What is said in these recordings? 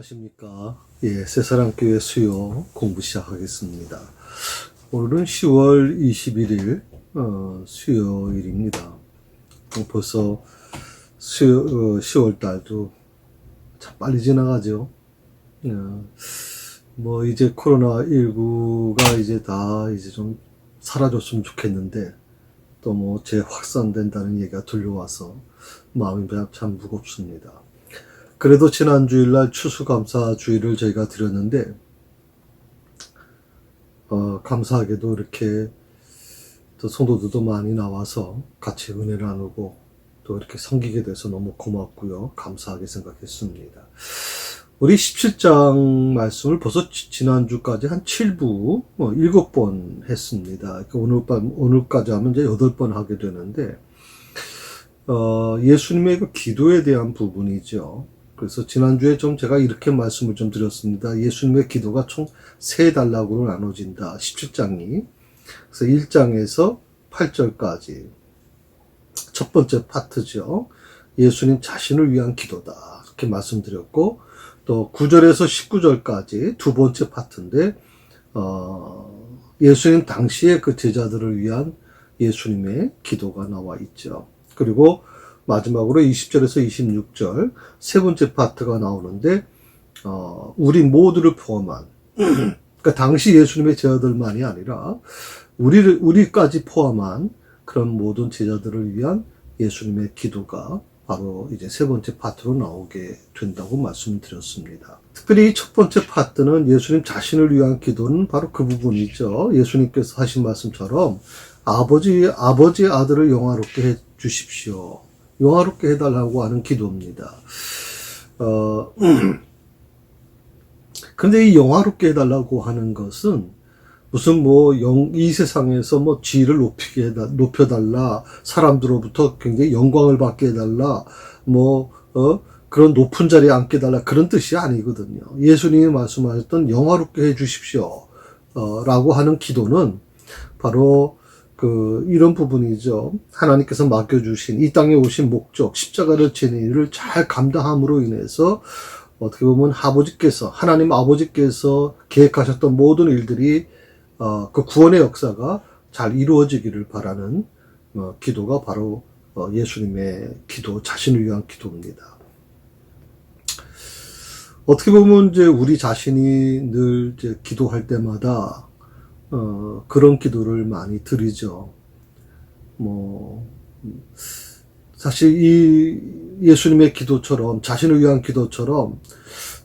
안녕하십니까. 새사랑교회 수요 공부 시작하겠습니다. 오늘은 10월 21일, 수요일입니다. 벌써 10월 달도 참 빨리 지나가죠. 이제 코로나19가 이제 좀 사라졌으면 좋겠는데, 또 재확산된다는 얘기가 들려와서 마음이 참 무겁습니다. 그래도 지난 주일날 추수감사주일을 저희가 드렸는데, 감사하게도 이렇게 또 성도들도 많이 나와서 같이 은혜 나누고 또 이렇게 섬기게 돼서 너무 고맙고요. 감사하게 생각했습니다. 우리 17장 말씀을 벌써 지난주까지 한 7부, 7번 했습니다. 오늘까지 하면 이제 8번 하게 되는데, 예수님의 그 기도에 대한 부분이죠. 그래서 지난주에 제가 이렇게 말씀을 드렸습니다. 예수님의 기도가 총 3단락으로 나눠진다. 17장이. 그래서 1장에서 8절까지. 첫 번째 파트죠. 예수님 자신을 위한 기도다. 이렇게 말씀드렸고, 또 9절에서 19절까지 두 번째 파트인데, 예수님 당시의 그 제자들을 위한 예수님의 기도가 나와 있죠. 그리고 마지막으로 20절에서 26절 세 번째 파트가 나오는데, 우리 모두를 포함한, 그러니까 당시 예수님의 제자들만이 아니라 우리까지 포함한 그런 모든 제자들을 위한 예수님의 기도가 바로 이제 세 번째 파트로 나오게 된다고 말씀드렸습니다. 특별히 첫 번째 파트는 예수님 자신을 위한 기도는 바로 그 부분이죠. 예수님께서 하신 말씀처럼 아버지의 아들을 영화롭게 해 주십시오. 영화롭게 해달라고 하는 기도입니다. 근데 이 영화롭게 해달라고 하는 것은 무슨 이 세상에서 지위를 높여달라, 사람들로부터 굉장히 영광을 받게 해달라, 그런 높은 자리에 앉게 해달라, 그런 뜻이 아니거든요. 예수님이 말씀하셨던 영화롭게 해 주십시오. 라고 하는 기도는 바로 이런 부분이죠. 하나님께서 맡겨주신 이 땅에 오신 목적, 십자가를 지는 일을 잘 감당함으로 인해서 어떻게 보면 하나님 아버지께서 계획하셨던 모든 일들이 그 구원의 역사가 잘 이루어지기를 바라는 기도가 바로 예수님의 기도, 자신을 위한 기도입니다. 어떻게 보면 이제 우리 자신이 늘 이제 기도할 때마다 그런 기도를 많이 드리죠. 사실 이 예수님의 기도처럼, 자신을 위한 기도처럼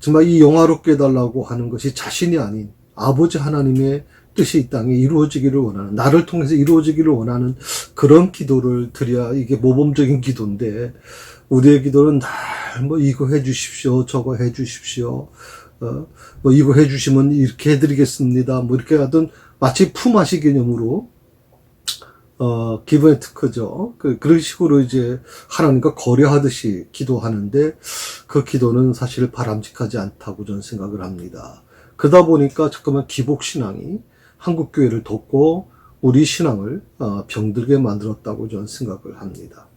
정말 이 영화롭게 해달라고 하는 것이 자신이 아닌 아버지 하나님의 뜻이 이 땅에 이루어지기를 원하는, 나를 통해서 이루어지기를 원하는 그런 기도를 드려야 이게 모범적인 기도인데, 우리의 기도는 날 이거 해주십시오, 저거 해주십시오, 이거 해주시면 이렇게 해드리겠습니다, 이렇게 하던 마치 품앗이 개념으로 기브 앤 테크죠. 그런 식으로 이제 하나님과 거래하듯이 기도하는데, 그 기도는 사실 바람직하지 않다고 저는 생각을 합니다. 그러다 보니까 잠깐만 기복신앙이 한국교회를 덮고 우리 신앙을 병들게 만들었다고 저는 생각을 합니다.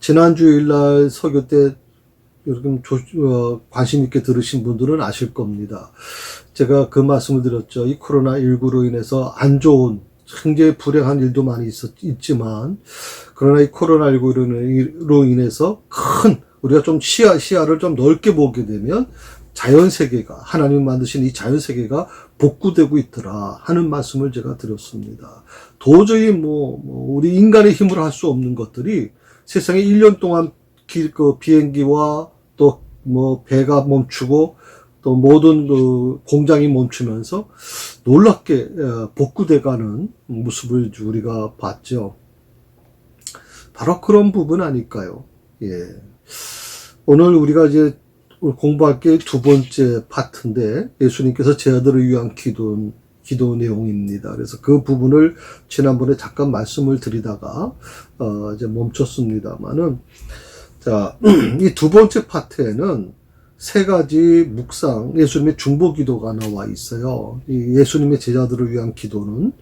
지난 주일날 설교 때 여러분 관심 있게 들으신 분들은 아실 겁니다. 제가 그 말씀을 드렸죠. 이 코로나19로 인해서 안 좋은, 굉장히 불행한 일도 많이 있지만, 그러나 이 코로나19로 인해서 우리가 좀 시야를 좀 넓게 보게 되면 자연세계가, 하나님 만드신 이 자연세계가 복구되고 있더라 하는 말씀을 제가 드렸습니다. 도저히 우리 인간의 힘으로 할 수 없는 것들이 세상에 1년 동안 비행기와 또 배가 멈추고 또 모든 공장이 멈추면서 놀랍게 복구돼가는 모습을 우리가 봤죠. 바로 그런 부분 아닐까요? 오늘 우리가 이제 공부할 게 두 번째 파트인데, 예수님께서 제자들을 위한 기도 내용입니다. 그래서 그 부분을 지난번에 잠깐 말씀을 드리다가 이제 멈췄습니다만은, 자, 이 두 번째 파트에는 세 가지 묵상, 예수님의 중보 기도가 나와 있어요. 이 예수님의 제자들을 위한 기도는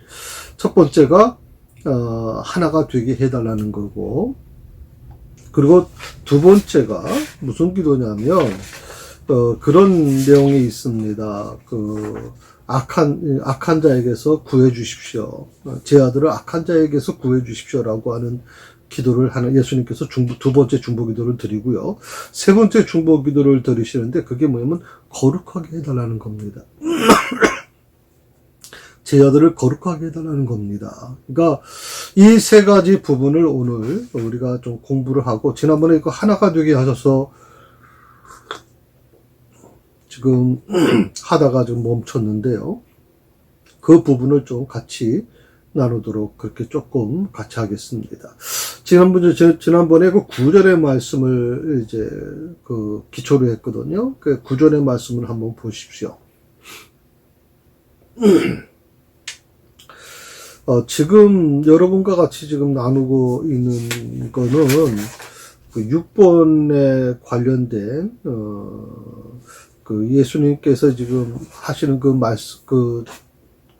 첫 번째가 하나가 되게 해달라는 거고, 그리고 두 번째가 무슨 기도냐면, 그런 내용이 있습니다. 악한 자에게서 구해 주십시오. 제 아들을 악한 자에게서 구해 주십시오라고 하는 기도를 하는 예수님께서 두 번째 중보 기도를 드리고요. 세 번째 중보 기도를 드리시는데 그게 뭐냐면 거룩하게 해달라는 겁니다. 제 아들을 거룩하게 해달라는 겁니다. 그러니까 이 세 가지 부분을 오늘 우리가 좀 공부를 하고, 지난번에 이거 하나가 되게 하셔서 지금 하다가 좀 멈췄는데요. 그 부분을 좀 같이 나누도록 그렇게 조금 같이 하겠습니다. 지난번에 그 9절의 말씀을 이제 기초로 했거든요. 그 9절의 말씀을 한번 보십시오. 지금 여러분과 같이 지금 나누고 있는 거는 그 6번에 관련된 그 예수님께서 지금 하시는 그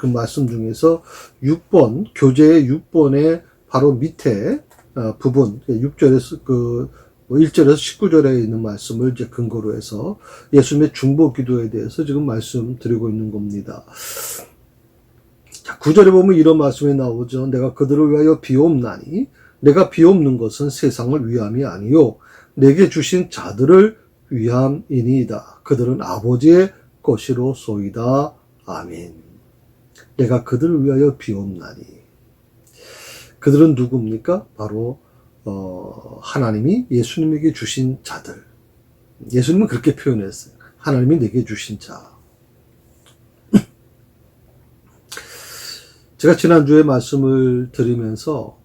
말씀 중에서 6번 교재의 6번의 바로 밑에 부분 6절에서 1절에서 19절에 있는 말씀을 이제 근거로 해서 예수님의 중보 기도에 대해서 지금 말씀드리고 있는 겁니다. 자, 9절에 보면 이런 말씀이 나오죠. 내가 그들을 위하여 비옵나니 내가 비옵는 것은 세상을 위함이 아니요 내게 주신 자들을 위함이니이다. 그들은 아버지의 것이로소이다. 아멘. 내가 그들을 위하여 비옵나니. 그들은 누굽니까? 바로 하나님이 예수님에게 주신 자들. 예수님은 그렇게 표현했어요. 하나님이 내게 주신 자. 제가 지난주에 말씀을 드리면서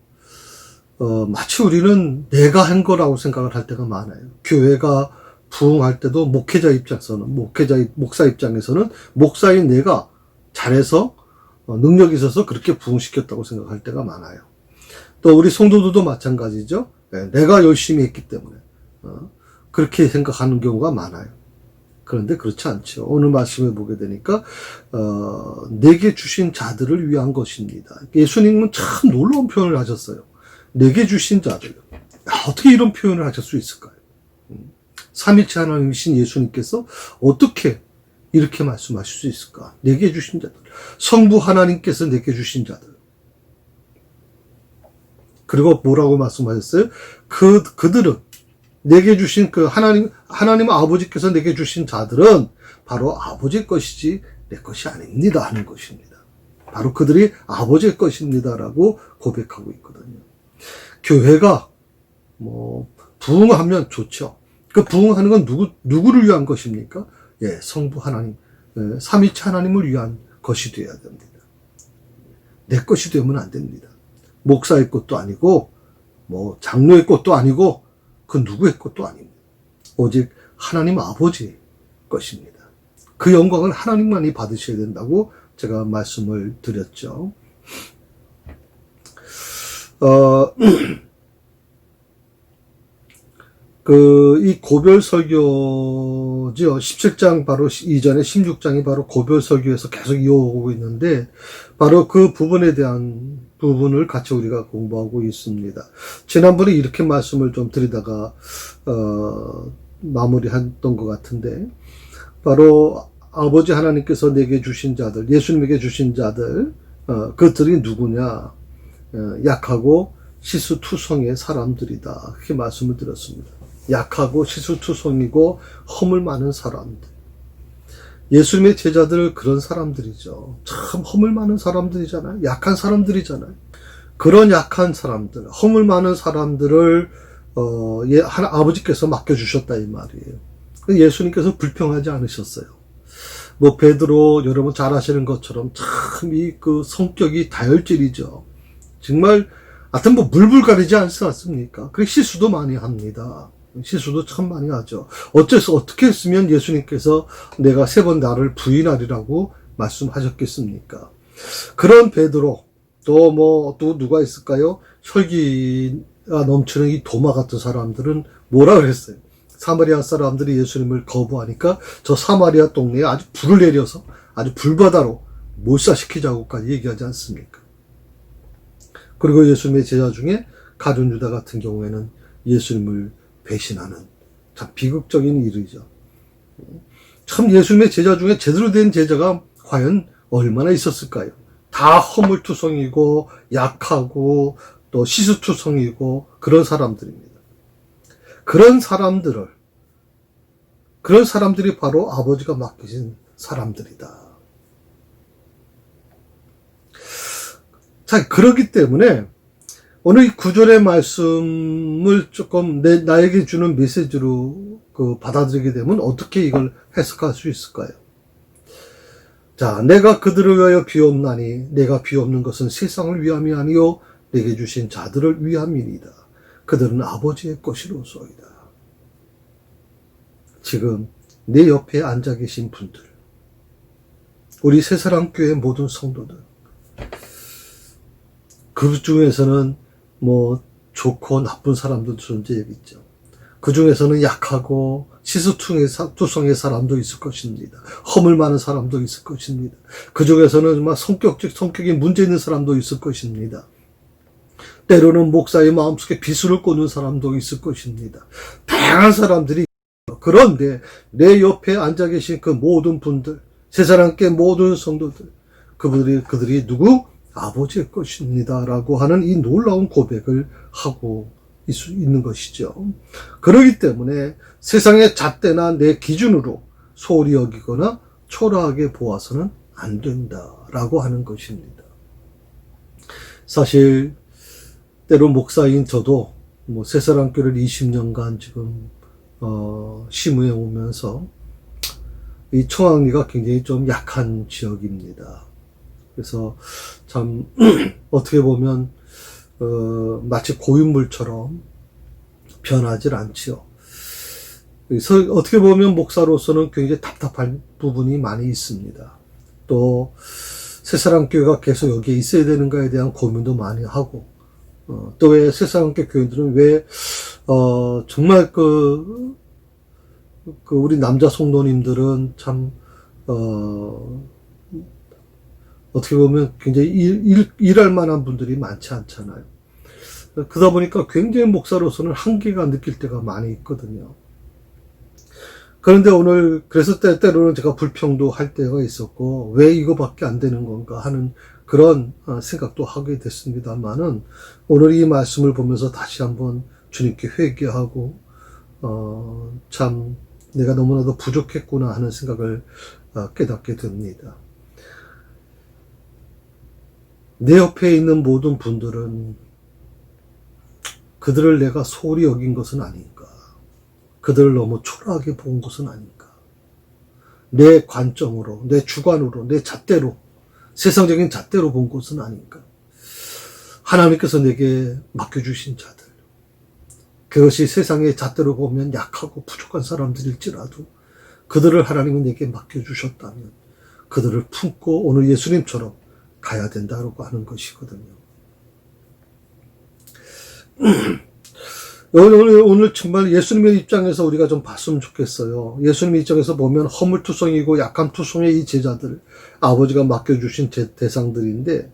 마치 우리는 내가 한 거라고 생각을 할 때가 많아요. 교회가 부흥할 때도 목사 입장에서는 목사인 내가 잘해서 능력이 있어서 그렇게 부흥시켰다고 생각할 때가 많아요. 또 우리 성도들도 마찬가지죠. 내가 열심히 했기 때문에 그렇게 생각하는 경우가 많아요. 그런데 그렇지 않죠. 오늘 말씀을 보게 되니까 내게 주신 자들을 위한 것입니다. 예수님은 참 놀라운 표현을 하셨어요. 내게 주신 자들. 어떻게 이런 표현을 하실 수 있을까요? 삼위일체 하나님이신 예수님께서 어떻게 이렇게 말씀하실 수 있을까? 내게 주신 자들. 성부 하나님께서 내게 주신 자들. 그리고 뭐라고 말씀하셨어요? 그들은 내게 주신 하나님 아버지께서 내게 주신 자들은 바로 아버지의 것이지 내 것이 아닙니다 하는 것입니다. 바로 그들이 아버지의 것입니다라고 고백하고 있거든요. 교회가 부흥하면 좋죠. 그 부흥하는 건 누구를 위한 것입니까? 성부 하나님, 삼위일체 하나님을 위한 것이 되어야 됩니다. 내 것이 되면 안 됩니다. 목사의 것도 아니고, 장로의 것도 아니고, 그 누구의 것도 아닙니다. 오직 하나님 아버지의 것입니다. 그 영광을 하나님만이 받으셔야 된다고 제가 말씀을 드렸죠. 이 고별 설교죠. 17장 바로 이전에 16장이 바로 고별 설교에서 계속 이어오고 있는데, 바로 그 부분에 대한 부분을 같이 우리가 공부하고 있습니다. 지난번에 이렇게 말씀을 좀 드리다가, 마무리했던 것 같은데, 바로 아버지 하나님께서 내게 주신 자들, 예수님에게 주신 자들, 그들이 누구냐? 약하고 시수투성의 사람들이다. 그렇게 말씀을 드렸습니다. 약하고 시수투성이고 허물 많은 사람들. 예수님의 제자들 그런 사람들이죠. 참 허물 많은 사람들이잖아요. 약한 사람들이잖아요. 그런 약한 사람들, 허물 많은 사람들을 아버지께서 맡겨주셨다 이 말이에요. 예수님께서 불평하지 않으셨어요. 베드로 여러분 잘 아시는 것처럼 참 그 성격이 다혈질이죠. 정말 하여튼 물불 가리지 않지 않습니까? 그 실수도 많이 합니다. 실수도 참 많이 하죠. 어떻게 했으면 예수님께서 내가 3번 나를 부인하리라고 말씀하셨겠습니까? 그런 베드로, 또 누가 있을까요? 혈기가 넘치는 이 도마 같은 사람들은 뭐라 그랬어요? 사마리아 사람들이 예수님을 거부하니까 저 사마리아 동네에 아주 불을 내려서 아주 불바다로 몰사시키자고까지 얘기하지 않습니까? 그리고 예수님의 제자 중에 가룟 유다 같은 경우에는 예수님을 배신하는 참 비극적인 일이죠. 참 예수님의 제자 중에 제대로 된 제자가 과연 얼마나 있었을까요? 다 허물투성이고 약하고 또 시수투성이고 그런 사람들입니다. 그런 사람들이 바로 아버지가 맡기신 사람들이다. 자, 그렇기 때문에 오늘 이 구절의 말씀을 조금 나에게 주는 메시지로 받아들이게 되면 어떻게 이걸 해석할 수 있을까요? 자, 내가 그들을 위하여 비옵나니 내가 비옵는 것은 세상을 위함이 아니요 내게 주신 자들을 위함이니이다. 그들은 아버지의 것이로소이다. 지금 내 옆에 앉아 계신 분들, 우리 새사랑교회 모든 성도들, 그 중에서는 뭐 좋고 나쁜 사람도 존재하겠죠. 그 중에서는 약하고 시수투성의 사람도 있을 것입니다. 허물 많은 사람도 있을 것입니다. 그 중에서는 정말 성격이 문제 있는 사람도 있을 것입니다. 때로는 목사의 마음속에 비수를 꽂는 사람도 있을 것입니다. 다양한 사람들이 있어요. 그런데 내 옆에 앉아 계신 그 모든 분들, 새사랑교회 모든 성도들, 그들이 누구? 아버지의 것입니다. 라고 하는 이 놀라운 고백을 하고 있는 것이죠. 그렇기 때문에 세상의 잣대나 내 기준으로 소홀히 여기거나 초라하게 보아서는 안 된다라고 하는 것입니다. 사실 때로 목사인 저도 뭐 새사랑교회를 20년간 지금 심우해 오면서 이 청학리가 굉장히 좀 약한 지역입니다. 그래서 참 어떻게 보면 마치 고인물처럼 변하질 않지요. 그래서 어떻게 보면 목사로서는 굉장히 답답한 부분이 많이 있습니다. 또 새사랑교회가 계속 여기에 있어야 되는가에 대한 고민도 많이 하고, 또 왜 새사랑교회 교인들은 왜 정말 우리 남자 성도님들은 참 어떻게 보면 굉장히 일할 만한 분들이 많지 않잖아요. 그러다 보니까 굉장히 목사로서는 한계가 느낄 때가 많이 있거든요. 그런데 오늘 그래서 때로는 제가 불평도 할 때가 있었고 왜 이거밖에 안 되는 건가 하는 그런 생각도 하게 됐습니다만은 오늘 이 말씀을 보면서 다시 한번 주님께 회개하고 참 내가 너무나도 부족했구나 하는 생각을 깨닫게 됩니다. 내 옆에 있는 모든 분들은 그들을 내가 소홀히 여긴 것은 아닌가, 그들을 너무 초라하게 본 것은 아닌가, 내 관점으로, 내 주관으로, 내 잣대로, 세상적인 잣대로 본 것은 아닌가. 하나님께서 내게 맡겨주신 자들, 그것이 세상의 잣대로 보면 약하고 부족한 사람들일지라도 그들을 하나님이 내게 맡겨주셨다면 그들을 품고 오늘 예수님처럼 가야 된다고 하는 것이거든요. 오늘 정말 예수님의 입장에서 우리가 좀 봤으면 좋겠어요. 예수님의 입장에서 보면 허물투성이고 약함투성의 이 제자들, 아버지가 맡겨주신 대상들인데,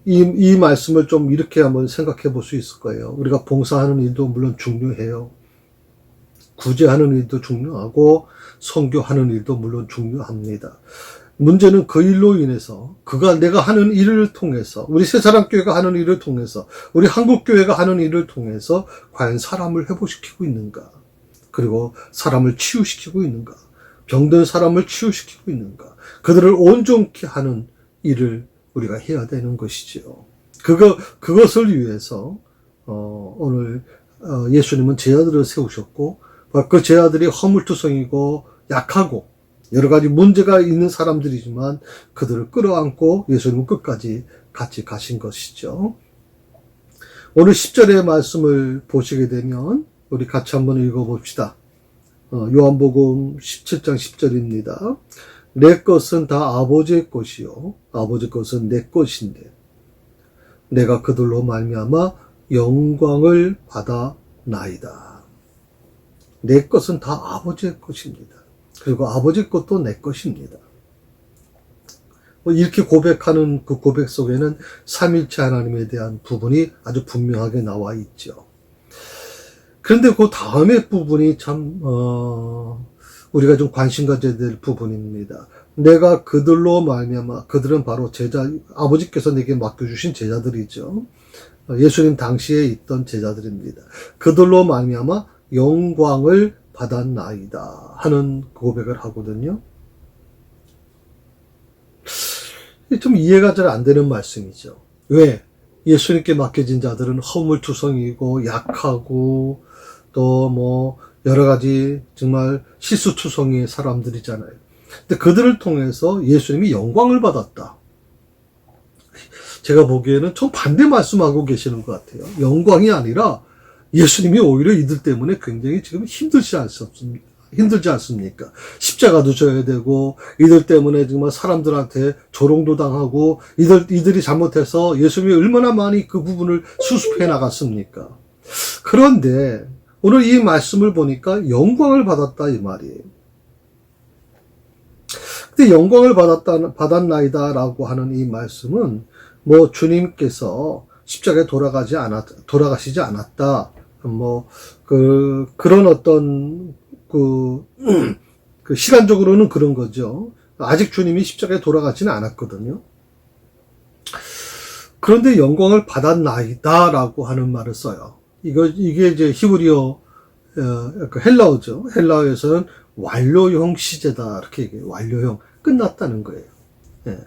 이 말씀을 좀 이렇게 한번 생각해 볼 수 있을 거예요. 우리가 봉사하는 일도 물론 중요해요. 구제하는 일도 중요하고, 선교하는 일도 물론 중요합니다. 문제는 그 일로 인해서 내가 하는 일을 통해서 우리 새사랑교회가 하는 일을 통해서 우리 한국교회가 하는 일을 통해서 과연 사람을 회복시키고 있는가, 그리고 사람을 치유시키고 있는가, 병든 사람을 치유시키고 있는가, 그들을 온전케 하는 일을 우리가 해야 되는 것이지요. 그것을 위해서 오늘 예수님은 제자들을 세우셨고 그 제자들이 허물투성이고 약하고 여러 가지 문제가 있는 사람들이지만 그들을 끌어안고 예수님은 끝까지 같이 가신 것이죠. 오늘 10절의 말씀을 보시게 되면 우리 같이 한번 읽어봅시다. 요한복음 17장 10절입니다. 내 것은 다 아버지의 것이요 아버지 것은 내 것인데 내가 그들로 말미암아 영광을 받아나이다. 내 것은 다 아버지의 것입니다. 그리고 아버지 것도 내 것입니다. 이렇게 고백하는 그 고백 속에는 삼일체 하나님에 대한 부분이 아주 분명하게 나와 있죠. 그런데 그 다음에 부분이 참, 우리가 좀 관심 가져야 될 부분입니다. 내가 그들로 말미암아, 그들은 바로 아버지께서 내게 맡겨주신 제자들이죠. 예수님 당시에 있던 제자들입니다. 그들로 말미암아 영광을 받았나이다 하는 고백을 하거든요. 좀 이해가 잘 안 되는 말씀이죠. 왜? 예수님께 맡겨진 자들은 허물투성이고 약하고 또 뭐 여러 가지 정말 실수투성이의 사람들이잖아요. 근데 그들을 통해서 예수님이 영광을 받았다. 제가 보기에는 좀 반대 말씀하고 계시는 것 같아요. 영광이 아니라 예수님이 오히려 이들 때문에 굉장히 지금 힘들지 않습니까? 십자가도 져야 되고, 이들 때문에 정말 사람들한테 조롱도 당하고, 이들이 잘못해서 예수님이 얼마나 많이 그 부분을 수습해 나갔습니까? 그런데 오늘 이 말씀을 보니까 영광을 받았다 이 말이에요. 근데 영광을 받았나이다 라고 하는 이 말씀은 뭐 주님께서 십자가에 돌아가시지 않았다. 그런 어떤, 시간적으로는 그런 거죠. 아직 주님이 십자가에 돌아가지는 않았거든요. 그런데 영광을 받았나이다 라고 하는 말을 써요. 이게 이제 히브리어, 헬라어죠. 헬라어에서는 완료형 시제다. 이렇게 얘기해요. 완료형. 끝났다는 거예요. 예.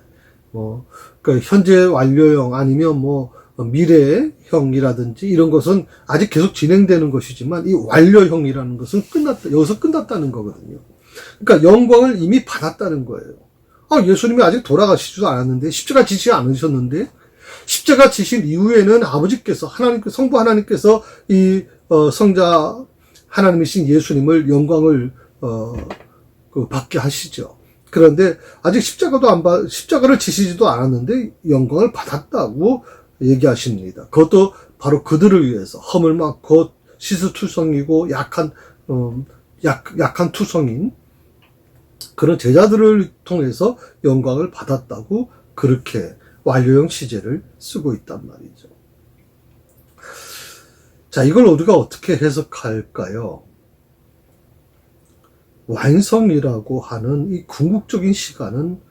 현재 완료형 아니면 미래형이라든지 이런 것은 아직 계속 진행되는 것이지만 이 완료형이라는 것은 여기서 끝났다는 거거든요. 그러니까 영광을 이미 받았다는 거예요. 예수님이 아직 돌아가시지도 않았는데, 십자가 지시지 않으셨는데, 십자가 지신 이후에는 아버지께서, 성부 하나님께서 성자 하나님이신 예수님을 영광을, 받게 하시죠. 그런데 아직 십자가를 지시지도 않았는데 영광을 받았다고 얘기하십니다. 그것도 바로 그들을 위해서 허물 많고 시스투성이고 약한 투성인 그런 제자들을 통해서 영광을 받았다고 그렇게 완료형 시제를 쓰고 있단 말이죠. 자, 이걸 우리가 어떻게 해석할까요? 완성이라고 하는 이 궁극적인 시간은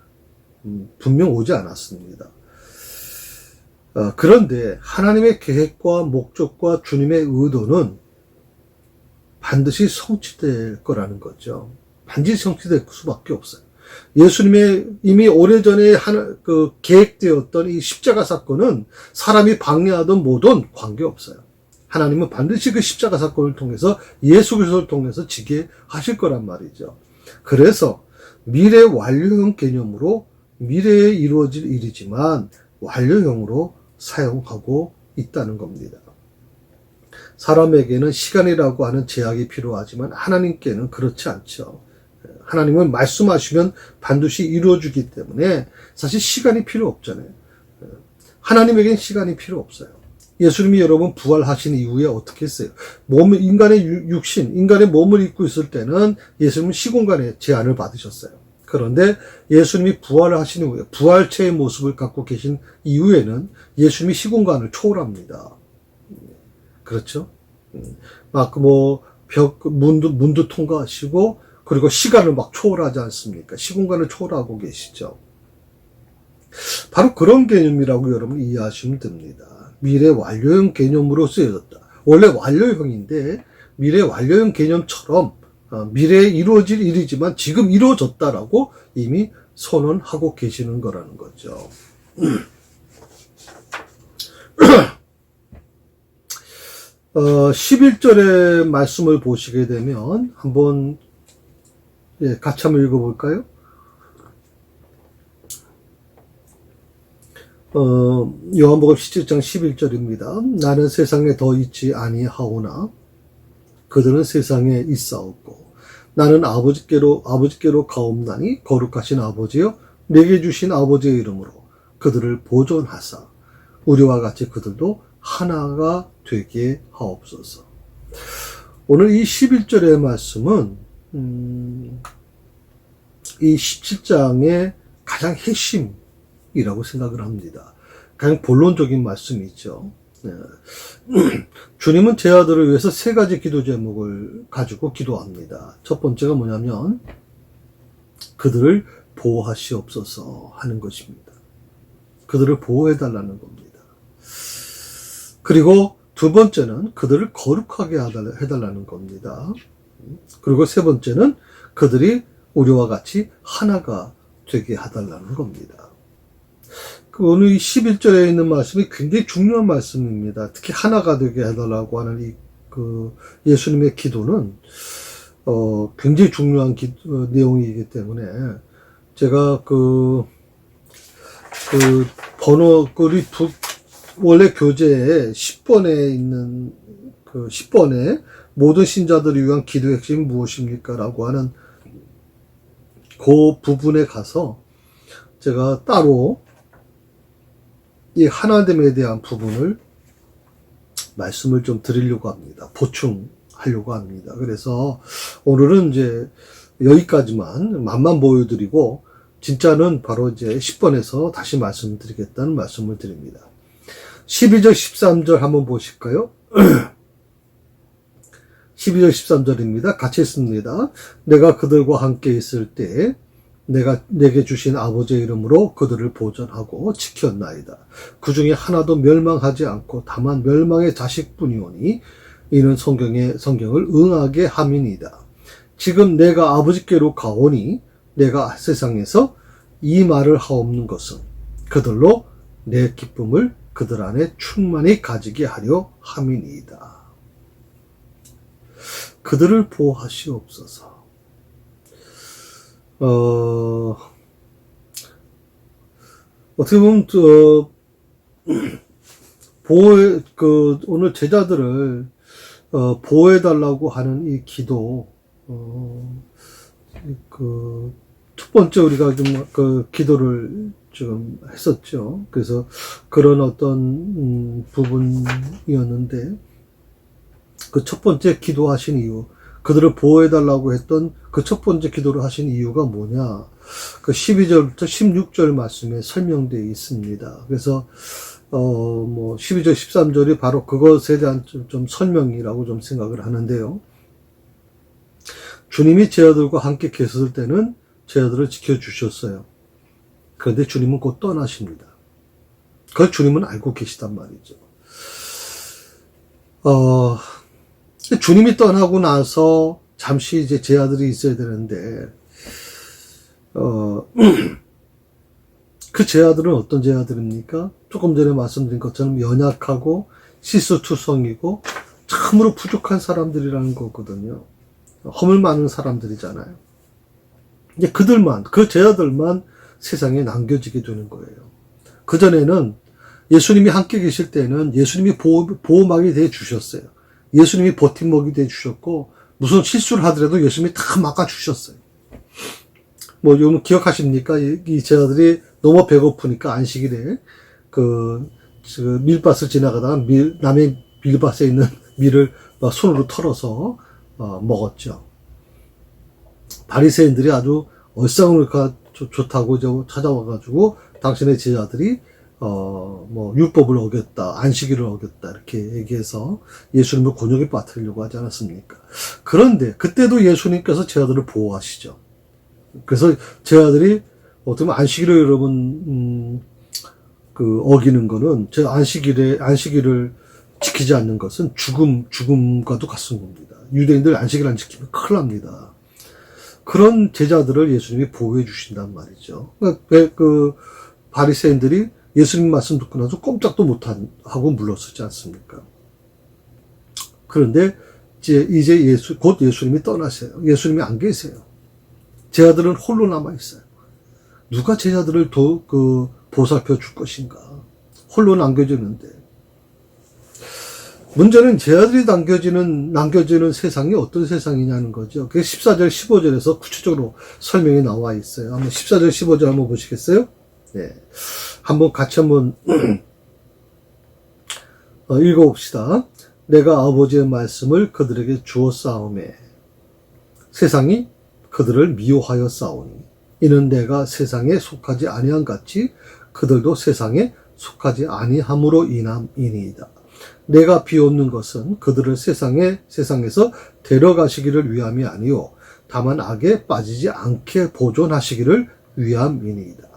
분명 오지 않았습니다. 그런데 하나님의 계획과 목적과 주님의 의도는 반드시 성취될 거라는 거죠. 반드시 성취될 수밖에 없어요. 예수님의 이미 오래전에 계획되었던 이 십자가 사건은 사람이 방해하든 뭐든 관계없어요. 하나님은 반드시 그 십자가 사건을 통해서 예수 그리스도를 통해서 지게 하실 거란 말이죠. 그래서 미래 완료형 개념으로 미래에 이루어질 일이지만 완료형으로 사용하고 있다는 겁니다. 사람에게는 시간이라고 하는 제약이 필요하지만 하나님께는 그렇지 않죠. 하나님은 말씀하시면 반드시 이루어지기 때문에 사실 시간이 필요 없잖아요. 하나님에게는 시간이 필요 없어요. 예수님이 여러분 부활하신 이후에 어떻게 했어요? 인간의 육신, 인간의 몸을 입고 있을 때는 예수님은 시공간의 제한을 받으셨어요. 그런데 예수님이 부활을 하신 이후에 부활체의 모습을 갖고 계신 이후에는 예수님이 시공간을 초월합니다. 그렇죠? 문도 통과하시고 그리고 시간을 초월하지 않습니까? 시공간을 초월하고 계시죠. 바로 그런 개념이라고 여러분 이해하시면 됩니다. 미래 완료형 개념으로 쓰여졌다. 원래 완료형인데 미래 완료형 개념처럼 미래에 이루어질 일이지만 지금 이루어졌다라고 이미 선언하고 계시는 거라는 거죠. 11절의 말씀을 보시게 되면 한번 같이 한번 읽어볼까요? 요한복음 17장 11절입니다. 나는 세상에 더 있지 아니하오나 그들은 세상에 있사옵고 나는 아버지께로 가옵나니 거룩하신 아버지여 내게 주신 아버지의 이름으로 그들을 보존하사 우리와 같이 그들도 하나가 되게 하옵소서. 오늘 이 11절의 말씀은 이 17장의 가장 핵심이라고 생각을 합니다. 가장 본론적인 말씀이죠. 네. 주님은 제 아들을 위해서 세 가지 기도 제목을 가지고 기도합니다. 첫 번째가 뭐냐면 그들을 보호하시옵소서 하는 것입니다. 그들을 보호해달라는 겁니다. 그리고 두 번째는 그들을 거룩하게 해달라는 겁니다. 그리고 세 번째는 그들이 우리와 같이 하나가 되게 해달라는 겁니다. 오늘 11절에 있는 말씀이 굉장히 중요한 말씀입니다. 특히 하나가 되게 해달라고 하는 예수님의 기도는 굉장히 중요한 내용이기 때문에 제가 원래 교재에 10번에 있는 10번에 모든 신자들을 위한 기도의 핵심이 무엇입니까? 라고 하는 그 부분에 가서 제가 따로 이 하나됨에 대한 부분을 말씀을 좀 드리려고 합니다. 보충하려고 합니다. 그래서 오늘은 이제 여기까지만 맛만 보여드리고 진짜는 바로 이제 10번에서 다시 말씀드리겠다는 말씀을 드립니다. 12절 13절 한번 보실까요? 12절 13절입니다. 같이 읽습니다. 내가 그들과 함께 있을 때 내가 내게 주신 아버지의 이름으로 그들을 보존하고 지켰나이다. 그 중에 하나도 멸망하지 않고 다만 멸망의 자식뿐이오니 이는 성경을 응하게 함이니이다. 지금 내가 아버지께로 가오니 내가 세상에서 이 말을 하옵는 것은 그들로 내 기쁨을 그들 안에 충만히 가지게 하려 함이니이다. 그들을 보호하시옵소서. 어떻게 보면, 오늘 제자들을, 보호해달라고 하는 이 기도, 첫 번째 우리가 기도를 지금 했었죠. 그래서 그런 어떤, 부분이었는데, 그 첫 번째 기도하신 이유, 그들을 보호해달라고 했던 그 첫 번째 기도를 하신 이유가 뭐냐? 그 12절부터 16절 말씀에 설명되어 있습니다. 그래서, 12절, 13절이 바로 그것에 대한 좀 설명이라고 좀 생각을 하는데요. 주님이 제 아들과 함께 계셨을 때는 제 아들을 지켜주셨어요. 그런데 주님은 곧 떠나십니다. 그걸 주님은 알고 계시단 말이죠. 주님이 떠나고 나서 잠시 이제 제 아들이 있어야 되는데, 그 제 아들은 어떤 제 아들입니까? 조금 전에 말씀드린 것처럼 연약하고 실수투성이고 참으로 부족한 사람들이라는 거거든요. 허물 많은 사람들이잖아요. 이제 그 제 아들만 세상에 남겨지게 되는 거예요. 그전에는 예수님이 함께 계실 때는 예수님이 보호막이 되어 주셨어요. 예수님이 버팀목이 되어 주셨고, 무슨 실수를 하더라도 예수님이 다 막아 주셨어요. 여러분 기억하십니까? 이 제 아들이 너무 배고프니까 안식일에 밀밭을 지나가다가 남의 밀밭에 있는 밀을 막 손으로 털어서 먹었죠. 바리새인들이 아주 얼싸움을 좋다고 찾아와가지고 당신의 제자들이 율법을 어겼다, 안식일을 어겼다, 이렇게 얘기해서 예수님을 곤욕에 빠뜨리려고 하지 않았습니까? 그런데, 그때도 예수님께서 제 아들을 보호하시죠. 그래서 제 아들이, 어떻게 보면 안식일을 여러분, 어기는 거는, 제 안식일을 지키지 않는 것은 죽음과도 같은 겁니다. 유대인들 안식일 안 지키면 큰일 납니다. 그런 제자들을 예수님이 보호해 주신단 말이죠. 바리새인들이 예수님 말씀 듣고 나서 꼼짝도 못하고 물러서지 않습니까? 그런데 이제 곧 예수님이 떠나세요. 예수님이 안 계세요. 제자들은 홀로 남아있어요. 누가 제자들을 보살펴 줄 것인가? 홀로 남겨지는데. 문제는 제자들이 남겨지는 세상이 어떤 세상이냐는 거죠. 그게 14절, 15절에서 구체적으로 설명이 나와 있어요. 한번 14절, 15절 한번 보시겠어요? 네. 같이 한번, 읽어봅시다. 내가 아버지의 말씀을 그들에게 주었사오매 세상이 그들을 미워하여 싸우니 이는 내가 세상에 속하지 아니한 같이 그들도 세상에 속하지 아니함으로 인함이니이다. 내가 비옵는 것은 그들을 세상에서 데려가시기를 위함이 아니요 다만 악에 빠지지 않게 보존하시기를 위함이니이다.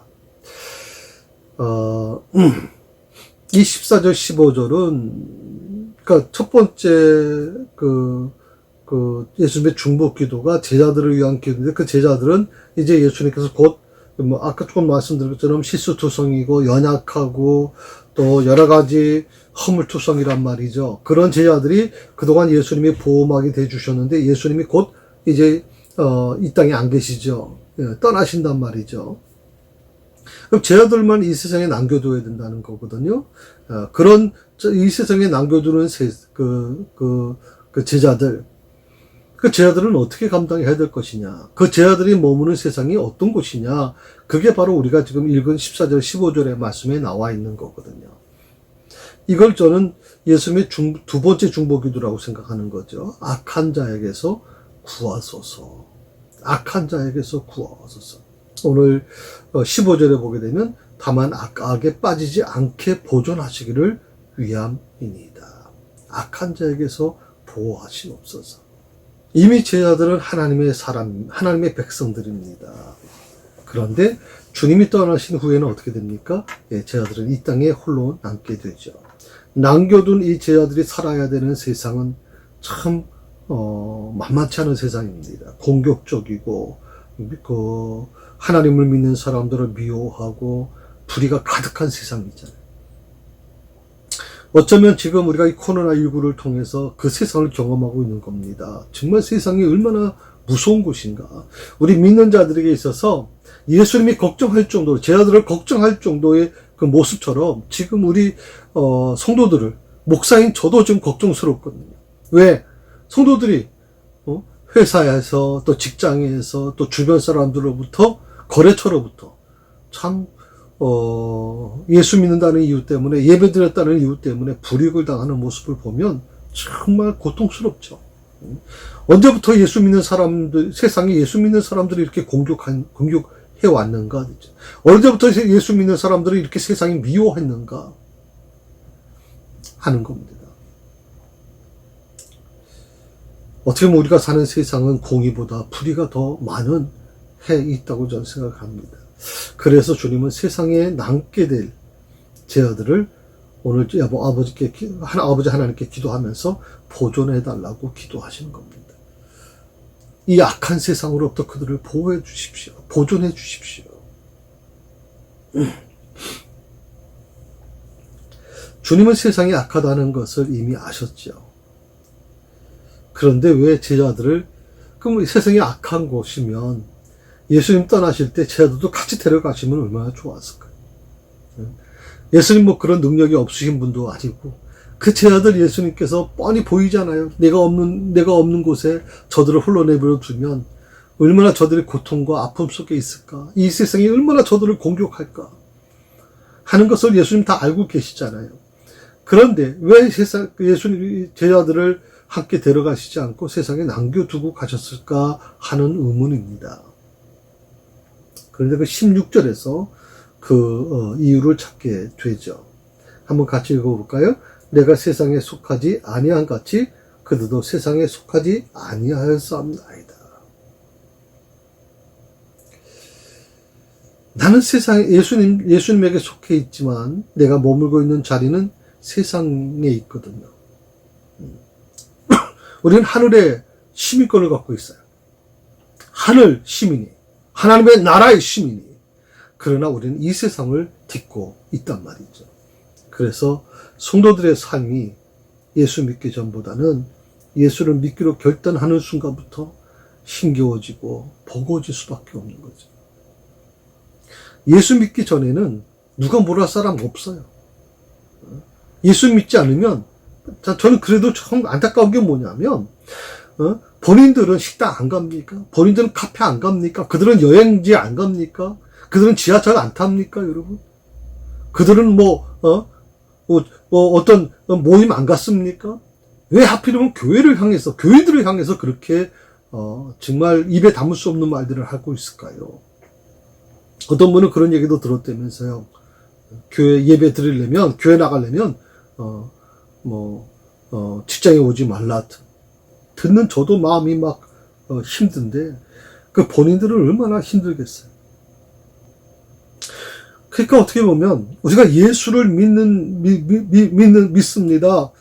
이 14절 15절은 그러니까 첫 번째 예수님의 중보 기도가 제자들을 위한 기도인데, 그 제자들은 이제 예수님께서 곧 아까 조금 말씀드린 것처럼 실수투성이고 연약하고 또 여러 가지 허물투성이란 말이죠. 그런 제자들이 그동안 예수님이 보호막이 돼 주셨는데 예수님이 곧 이제 이 땅에 안 계시죠. 떠나신단 말이죠. 그럼 제자들만 이 세상에 남겨둬야 된다는 거거든요. 그런 이 세상에 남겨두는 제자들, 그 제자들은 어떻게 감당해야 될 것이냐, 그 제자들이 머무는 세상이 어떤 곳이냐, 그게 바로 우리가 지금 읽은 14절 15절의 말씀에 나와 있는 거거든요. 이걸 저는 예수님의 두 번째 중보기도라고 생각하는 거죠. 악한 자에게서 구하소서. 악한 자에게서 구하소서. 오늘 15절에 보게 되면 다만 악에 빠지지 않게 보존하시기를 위함이니이다. 악한 자에게서 보호하시옵소서. 이미 제자들은 하나님의 백성들입니다. 그런데 주님이 떠나신 후에는 어떻게 됩니까? 제자들은 이 땅에 홀로 남게 되죠. 남겨둔 이 제자들이 살아야 되는 세상은 참 만만치 않은 세상입니다. 공격적이고 하나님을 믿는 사람들을 미워하고 불의가 가득한 세상이잖아요. 어쩌면 지금 우리가 이 코로나19를 통해서 그 세상을 경험하고 있는 겁니다. 정말 세상이 얼마나 무서운 곳인가. 우리 믿는 자들에게 있어서 예수님이 걱정할 정도로, 제자들을 걱정할 정도의 그 모습처럼 지금 우리 성도들을, 목사인 저도 좀 걱정스럽거든요. 왜? 성도들이 회사에서 또 직장에서 또 주변 사람들로부터, 거래처로부터 참 예수 믿는다는 이유 때문에, 예배드렸다는 이유 때문에 불이익을 당하는 모습을 보면 정말 고통스럽죠. 언제부터 예수 믿는 사람들, 세상에 예수 믿는 사람들이 이렇게 공격해 왔는가? 언제부터 예수 믿는 사람들이 이렇게 세상이 미워했는가? 하는 겁니다. 어떻게 보면 우리가 사는 세상은 공의보다 불의가 더 많은 해 있다고 저는 생각합니다. 그래서 주님은 세상에 남게 될 제자들을 오늘 아버지 하나님께 기도하면서 보존해달라고 기도하시는 겁니다. 이 악한 세상으로부터 그들을 보호해 주십시오. 보존해 주십시오. 주님은 세상이 악하다는 것을 이미 아셨죠. 그런데 왜 제자들을, 그럼 세상이 악한 곳이면 예수님 떠나실 때 제자들도 같이 데려가시면 얼마나 좋았을까요? 예수님 그런 능력이 없으신 분도 아니고, 그 제자들 예수님께서 뻔히 보이잖아요. 내가 없는 곳에 저들을 홀로 내버려 두면 얼마나 저들의 고통과 아픔 속에 있을까? 이 세상이 얼마나 저들을 공격할까? 하는 것을 예수님 다 알고 계시잖아요. 그런데 왜 예수님 제자들을 함께 데려가시지 않고 세상에 남겨두고 가셨을까 하는 의문입니다. 그런데 그 16절에서 이유를 찾게 되죠. 한번 같이 읽어볼까요? 내가 세상에 속하지 아니한 같이 그들도 세상에 속하지 아니하였사옵나이다. 나는 예수님에게 속해 있지만 내가 머물고 있는 자리는 세상에 있거든요. 우리는 하늘의 시민권을 갖고 있어요. 하늘 시민이, 하나님의 나라의 시민이. 그러나 우리는 이 세상을 딛고 있단 말이죠. 그래서 성도들의 삶이 예수 믿기 전보다는 예수를 믿기로 결단하는 순간부터 힘겨워지고 버거워질 수밖에 없는 거죠. 예수 믿기 전에는 누가 뭐라 할 사람 없어요. 예수 믿지 않으면, 저는 그래도 참 안타까운 게 뭐냐면, 본인들은 식당 안 갑니까? 본인들은 카페 안 갑니까? 그들은 여행지 안 갑니까? 그들은 지하철 안 탑니까, 여러분? 그들은 어떤 모임 안 갔습니까? 왜 하필이면 교회들을 향해서 그렇게, 정말 입에 담을 수 없는 말들을 하고 있을까요? 어떤 분은 그런 얘기도 들었다면서요. 교회 예배 드리려면, 교회 나가려면, 직장에 오지 말라. 듣는 저도 마음이 막 힘든데, 그 본인들은 얼마나 힘들겠어요. 그러니까 어떻게 보면, 우리가 예수를 믿습니다.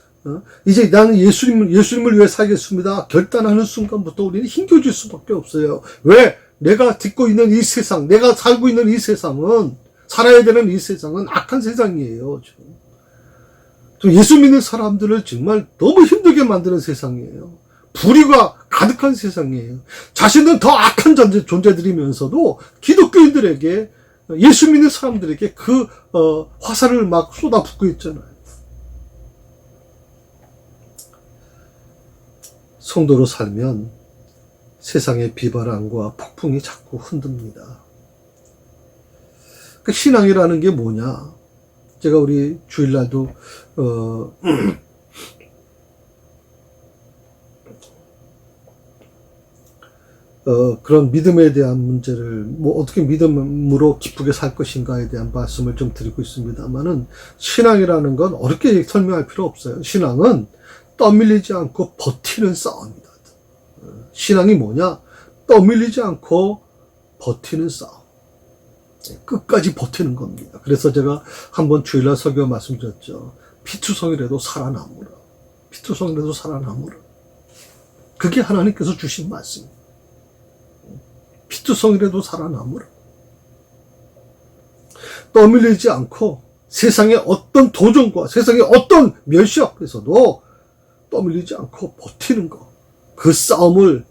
이제 나는 예수님을 위해 살겠습니다. 결단하는 순간부터 우리는 힘겨질 수밖에 없어요. 왜? 내가 듣고 있는 이 세상, 내가 살고 있는 이 세상은, 살아야 되는 이 세상은 악한 세상이에요. 좀 예수 믿는 사람들을 정말 너무 힘들게 만드는 세상이에요. 불의가 가득한 세상이에요. 자신은 더 악한 존재들이면서도 기독교인들에게, 예수 믿는 사람들에게 그 화살을 막 쏟아붓고 있잖아요. 성도로 살면 세상의 비바람과 폭풍이 자꾸 흔듭니다. 그 신앙이라는 게 뭐냐? 제가 우리 주일날도 그런 믿음에 대한 문제를 어떻게 믿음으로 기쁘게 살 것인가에 대한 말씀을 좀 드리고 있습니다만은, 신앙이라는 건 어렵게 설명할 필요 없어요. 신앙은 떠밀리지 않고 버티는 싸움이다. 신앙이 뭐냐? 떠밀리지 않고 버티는 싸움. 끝까지 버티는 겁니다. 그래서 제가 한번 주일날 설교 말씀드렸죠. 피투성이라도 살아남으라. 피투성이라도 살아남으라. 그게 하나님께서 주신 말씀. 피투성이라도 살아남으라. 떠밀리지 않고 세상의 어떤 도전과 세상의 어떤 멸시 앞에서도 떠밀리지 않고 버티는 것. 그 싸움을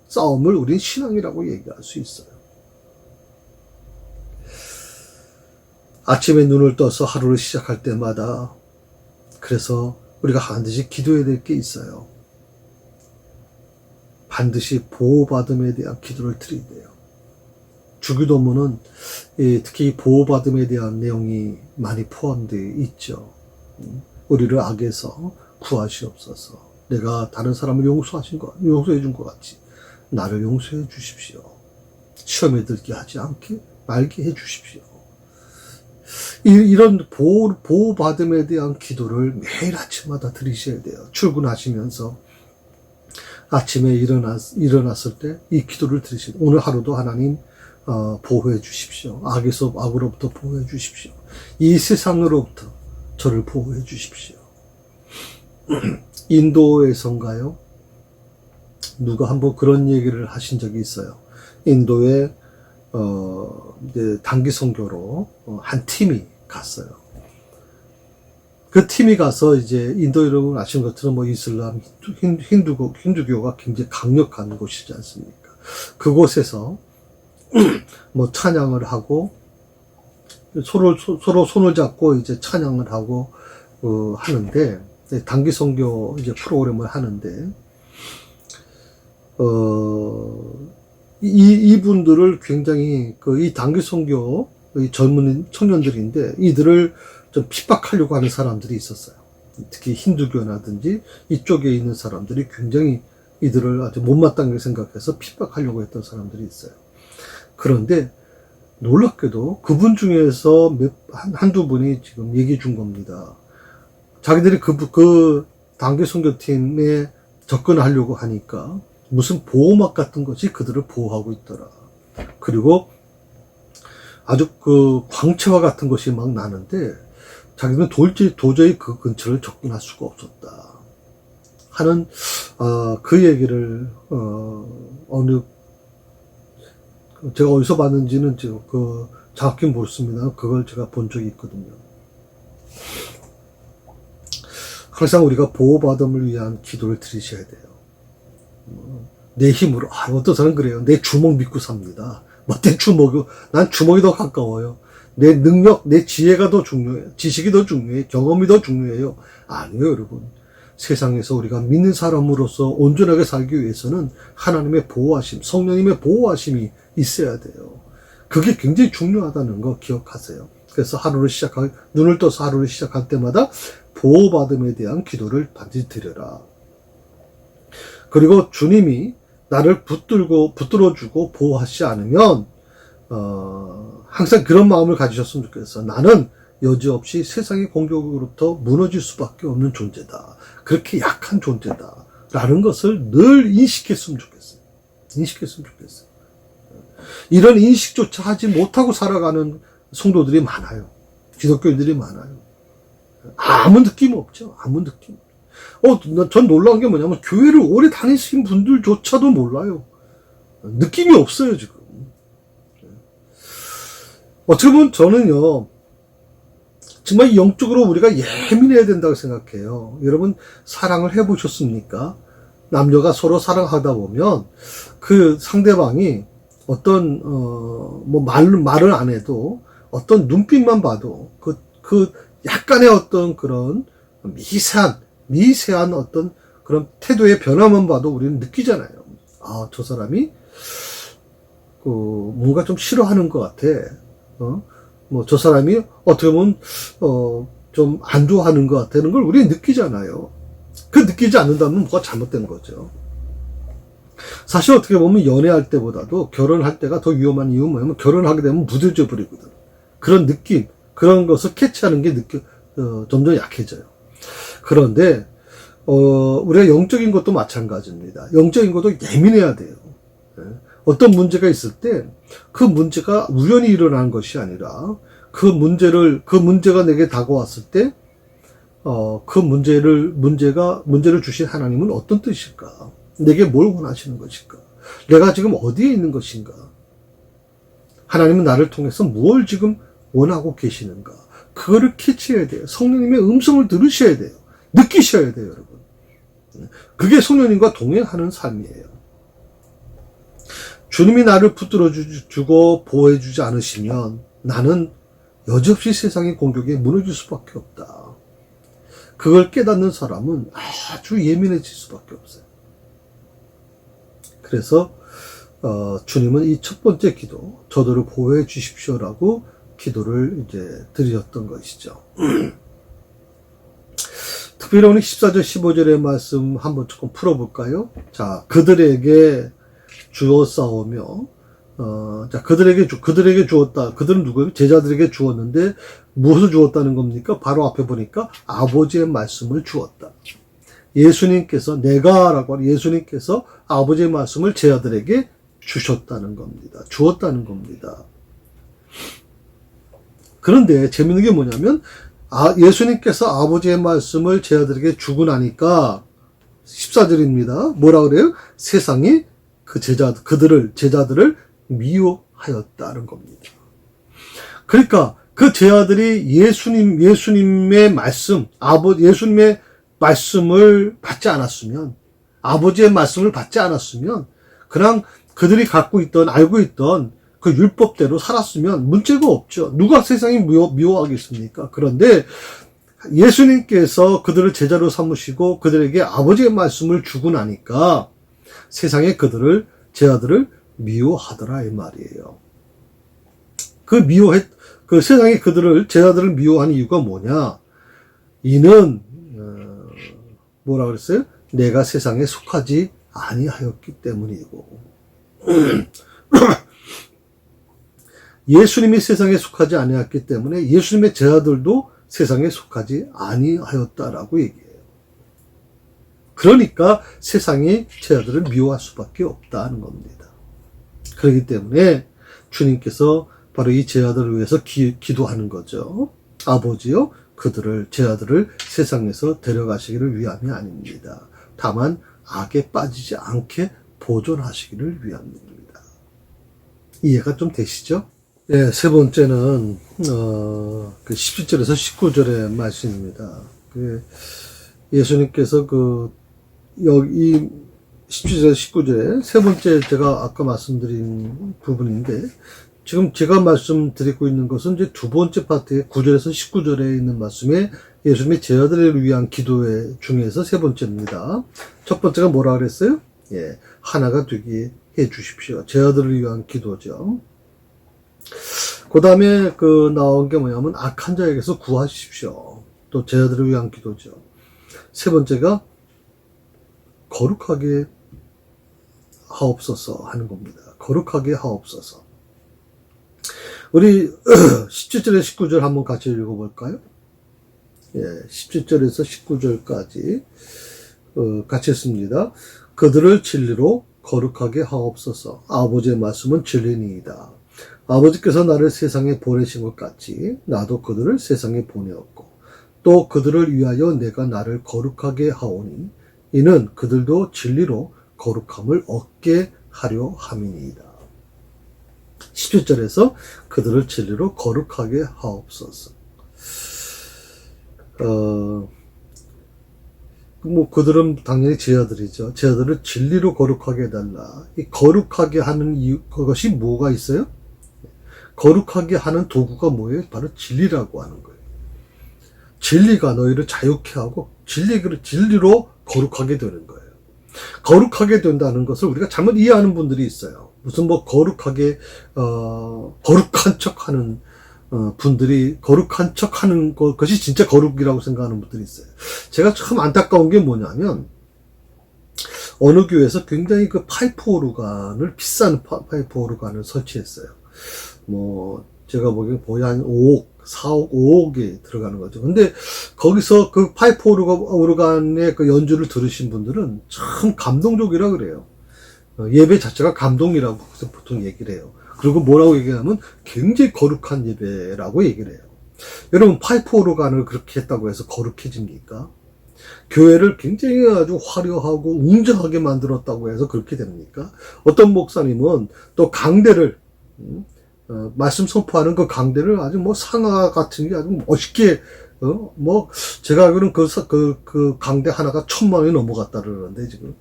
우린 신앙이라고 얘기할 수 있어요. 아침에 눈을 떠서 하루를 시작할 때마다, 그래서 우리가 반드시 기도해야 될 게 있어요. 반드시 보호받음에 대한 기도를 드려야 돼요. 주기도문은 특히 보호받음에 대한 내용이 많이 포함되어 있죠. 우리를 악에서 구하시옵소서. 내가 다른 사람을 용서해 준 것 같이 나를 용서해 주십시오. 시험에 들게 하지 말게 해 주십시오. 이런 보호받음에 대한 기도를 매일 아침마다 드리셔야 돼요. 출근하시면서 아침에 일어났을 때 이 기도를 드리셔야 돼요. 오늘 하루도 하나님 보호해 주십시오. 악으로부터 보호해 주십시오. 이 세상으로부터 저를 보호해 주십시오. 인도에선가요? 누가 한번 그런 얘기를 하신 적이 있어요. 인도에 이제 단기 선교로 한 팀이 갔어요. 그 팀이 가서 이제 인도 여러분 아시는 것처럼 이슬람, 힌두교가 굉장히 강력한 곳이지 않습니까? 그곳에서 찬양을 하고 서로 손을 잡고 이제 찬양을 하고 하는데, 단기 선교 이제 프로그램을 하는데, 이분들을 굉장히 이 단기 선교 젊은 청년들인데, 이들을 좀 핍박하려고 하는 사람들이 있었어요. 특히 힌두교라든지 이쪽에 있는 사람들이 굉장히 이들을 아주 못마땅하게 생각해서 핍박하려고 했던 사람들이 있어요. 그런데 놀랍게도 그분 중에서 한두 분이 지금 얘기해 준 겁니다. 자기들이 그 단기 선교팀에 접근하려고 하니까 무슨 보호막 같은 것이 그들을 보호하고 있더라. 그리고 아주 광채와 같은 것이 막 나는데 자기들은 도저히 그 근처를 접근할 수가 없었다 하는 그 얘기를 제가 어디서 봤는지는 정확히 모르겠습니다. 그걸 제가 본 적이 있거든요. 항상 우리가 보호받음을 위한 기도를 드리셔야 돼요. 내 힘으로, 어떤 사람은 그래요. 내 주먹 믿고 삽니다. 난 주먹이 더 가까워요. 내 능력, 내 지혜가 더 중요해요. 지식이 더 중요해요. 경험이 더 중요해요. 아니에요, 여러분. 세상에서 우리가 믿는 사람으로서 온전하게 살기 위해서는 하나님의 보호하심, 성령님의 보호하심이 있어야 돼요. 그게 굉장히 중요하다는 거 기억하세요. 그래서 눈을 떠서 하루를 시작할 때마다 보호받음에 대한 기도를 반드시 드려라. 그리고 주님이 나를 붙들어주고 보호하지 않으면, 항상 그런 마음을 가지셨으면 좋겠어. 나는 여지없이 세상의 공격으로부터 무너질 수밖에 없는 존재다. 그렇게 약한 존재다. 라는 것을 늘 인식했으면 좋겠어요. 인식했으면 좋겠어요. 이런 인식조차 하지 못하고 살아가는 성도들이 많아요. 기독교인들이 많아요. 아무 느낌 없죠. 아무 느낌. 전 놀라운 게 뭐냐면 교회를 오래 다니신 분들조차도 몰라요. 느낌이 없어요, 지금. 어떻게 보면 저는요, 정말 영적으로 우리가 예민해야 된다고 생각해요. 여러분, 사랑을 해보셨습니까? 남녀가 서로 사랑하다 보면 그 상대방이 어떤, 말을 안 해도 어떤 눈빛만 봐도 그 약간의 어떤 그런 미세한 어떤 그런 태도의 변화만 봐도 우리는 느끼잖아요. 아, 저 사람이 뭔가 좀 싫어하는 것 같아. 저 사람이 어떻게 보면 좀 안 좋아하는 것 같다는 걸 우리는 느끼잖아요. 그 느끼지 않는다면 뭐가 잘못된 거죠. 사실 어떻게 보면 연애할 때보다도 결혼할 때가 더 위험한 이유는 뭐냐면 결혼하게 되면 무뎌져 버리거든. 그런 느낌, 그런 것을 캐치하는 게 점점 약해져요. 그런데 우리가 영적인 것도 마찬가지입니다. 영적인 것도 예민해야 돼요. 어떤 문제가 있을 때 그 문제가 우연히 일어난 것이 아니라 그 문제가 내게 다가왔을 때 그 문제를 주신 하나님은 어떤 뜻일까? 내게 뭘 원하시는 것일까? 내가 지금 어디에 있는 것인가? 하나님은 나를 통해서 뭘 지금 원하고 계시는가? 그거를 캐치해야 돼요. 성령님의 음성을 들으셔야 돼요. 느끼셔야 돼요, 여러분. 그게 성령님과 동행하는 삶이에요. 주님이 나를 붙들어주고 보호해주지 않으시면 나는 여지없이 세상의 공격에 무너질 수밖에 없다. 그걸 깨닫는 사람은 아주 예민해질 수밖에 없어요. 그래서 주님은 이 첫 번째 기도, 저들을 보호해 주십시오라고 기도를 이제 드렸던 것이죠. 특별히 오늘 14절, 15절의 말씀 한번 조금 풀어볼까요? 자, 그들에게 주었사오며, 그들에게 주었다. 그들은 누구예요? 제자들에게 주었는데, 무엇을 주었다는 겁니까? 바로 앞에 보니까 아버지의 말씀을 주었다. 예수님께서 아버지의 말씀을 제자들에게 주셨다는 겁니다. 주었다는 겁니다. 그런데 재밌는 게 뭐냐면, 예수님께서 아버지의 말씀을 제자들에게 주고 나니까 14절입니다. 뭐라 그래요? 세상이 제자들을 미워하였다는 겁니다. 그러니까 그 제자들이 예수님의 말씀을 받지 않았으면, 아버지의 말씀을 받지 않았으면, 그냥 그들이 알고 있던 그 율법대로 살았으면 문제가 없죠. 누가 세상이 미워하겠습니까? 그런데 예수님께서 그들을 제자로 삼으시고 그들에게 아버지의 말씀을 주고 나니까 세상에 제자들을 미워하더라, 이 말이에요. 세상에 제자들을 미워한 이유가 뭐냐? 이는, 뭐라 그랬어요? 내가 세상에 속하지 아니하였기 때문이고. 예수님이 세상에 속하지 아니하였기 때문에 예수님의 제자들도 세상에 속하지 아니하였다라고 얘기해요. 그러니까 세상이 제자들을 미워할 수밖에 없다는 겁니다. 그렇기 때문에 주님께서 바로 이 제자들을 위해서 기도하는 거죠. 아버지요, 제자들을 세상에서 데려가시기를 위함이 아닙니다. 다만 악에 빠지지 않게 보존하시기를 위함입니다. 이해가 좀 되시죠? 네, 세 번째는 17절에서 19절의 말씀입니다. 예수님께서 여기 17절에서 19절에 세 번째 제가 아까 말씀드린 부분인데, 지금 제가 말씀드리고 있는 것은 이제 두 번째 파트의 9절에서 19절에 있는 말씀에 예수님의 제자들을 위한 기도의 중에서 세 번째입니다. 첫 번째가 뭐라 그랬어요? 하나가 되게 해 주십시오. 제자들을 위한 기도죠. 그 다음에 나온 게 뭐냐면 악한 자에게서 구하십시오. 또 제자들을 위한 기도죠. 세 번째가 거룩하게 하옵소서 하는 겁니다. 거룩하게 하옵소서. 우리 17절에 19절 한번 같이 읽어볼까요? 예, 17절에서 19절까지 같이 했습니다. 그들을 진리로 거룩하게 하옵소서. 아버지의 말씀은 진리니이다. 아버지께서 나를 세상에 보내신 것 같이 나도 그들을 세상에 보내었고 또 그들을 위하여 내가 나를 거룩하게 하오니 이는 그들도 진리로 거룩함을 얻게 하려 함이니이다. 17절에서 그들을 진리로 거룩하게 하옵소서. 그들은 당연히 제자들이죠. 제자들을 진리로 거룩하게 해달라. 이 거룩하게 하는 이유, 그것이 뭐가 있어요? 거룩하게 하는 도구가 뭐예요? 바로 진리라고 하는 거예요. 진리가 너희를 자유케 하고 진리로 거룩하게 되는 거예요. 거룩하게 된다는 것을 우리가 잘못 이해하는 분들이 있어요. 무슨 거룩하게 거룩한 척하는 분들이 거룩한 척하는 것이 진짜 거룩이라고 생각하는 분들이 있어요. 제가 참 안타까운 게 뭐냐면 어느 교회에서 굉장히 그 파이프 오르간을 비싼 파이프 오르간을 설치했어요. 제가 보기엔 거의 한 5억, 4억, 5억이 들어가는 거죠. 근데 거기서 그 파이프 오르간의 그 연주를 들으신 분들은 참 감동적이라 그래요. 예배 자체가 감동이라고 보통 얘기를 해요. 그리고 뭐라고 얘기하면 굉장히 거룩한 예배라고 얘기를 해요. 여러분, 파이프 오르간을 그렇게 했다고 해서 거룩해집니까? 교회를 굉장히 아주 화려하고 웅장하게 만들었다고 해서 그렇게 됩니까? 어떤 목사님은 또 강대를 말씀 선포하는 그 강대를 아주 상아 같은 게 아주 멋있게 제가 알기로는 그 강대 하나가 1,000만 원이 넘어갔다 그러는데 지금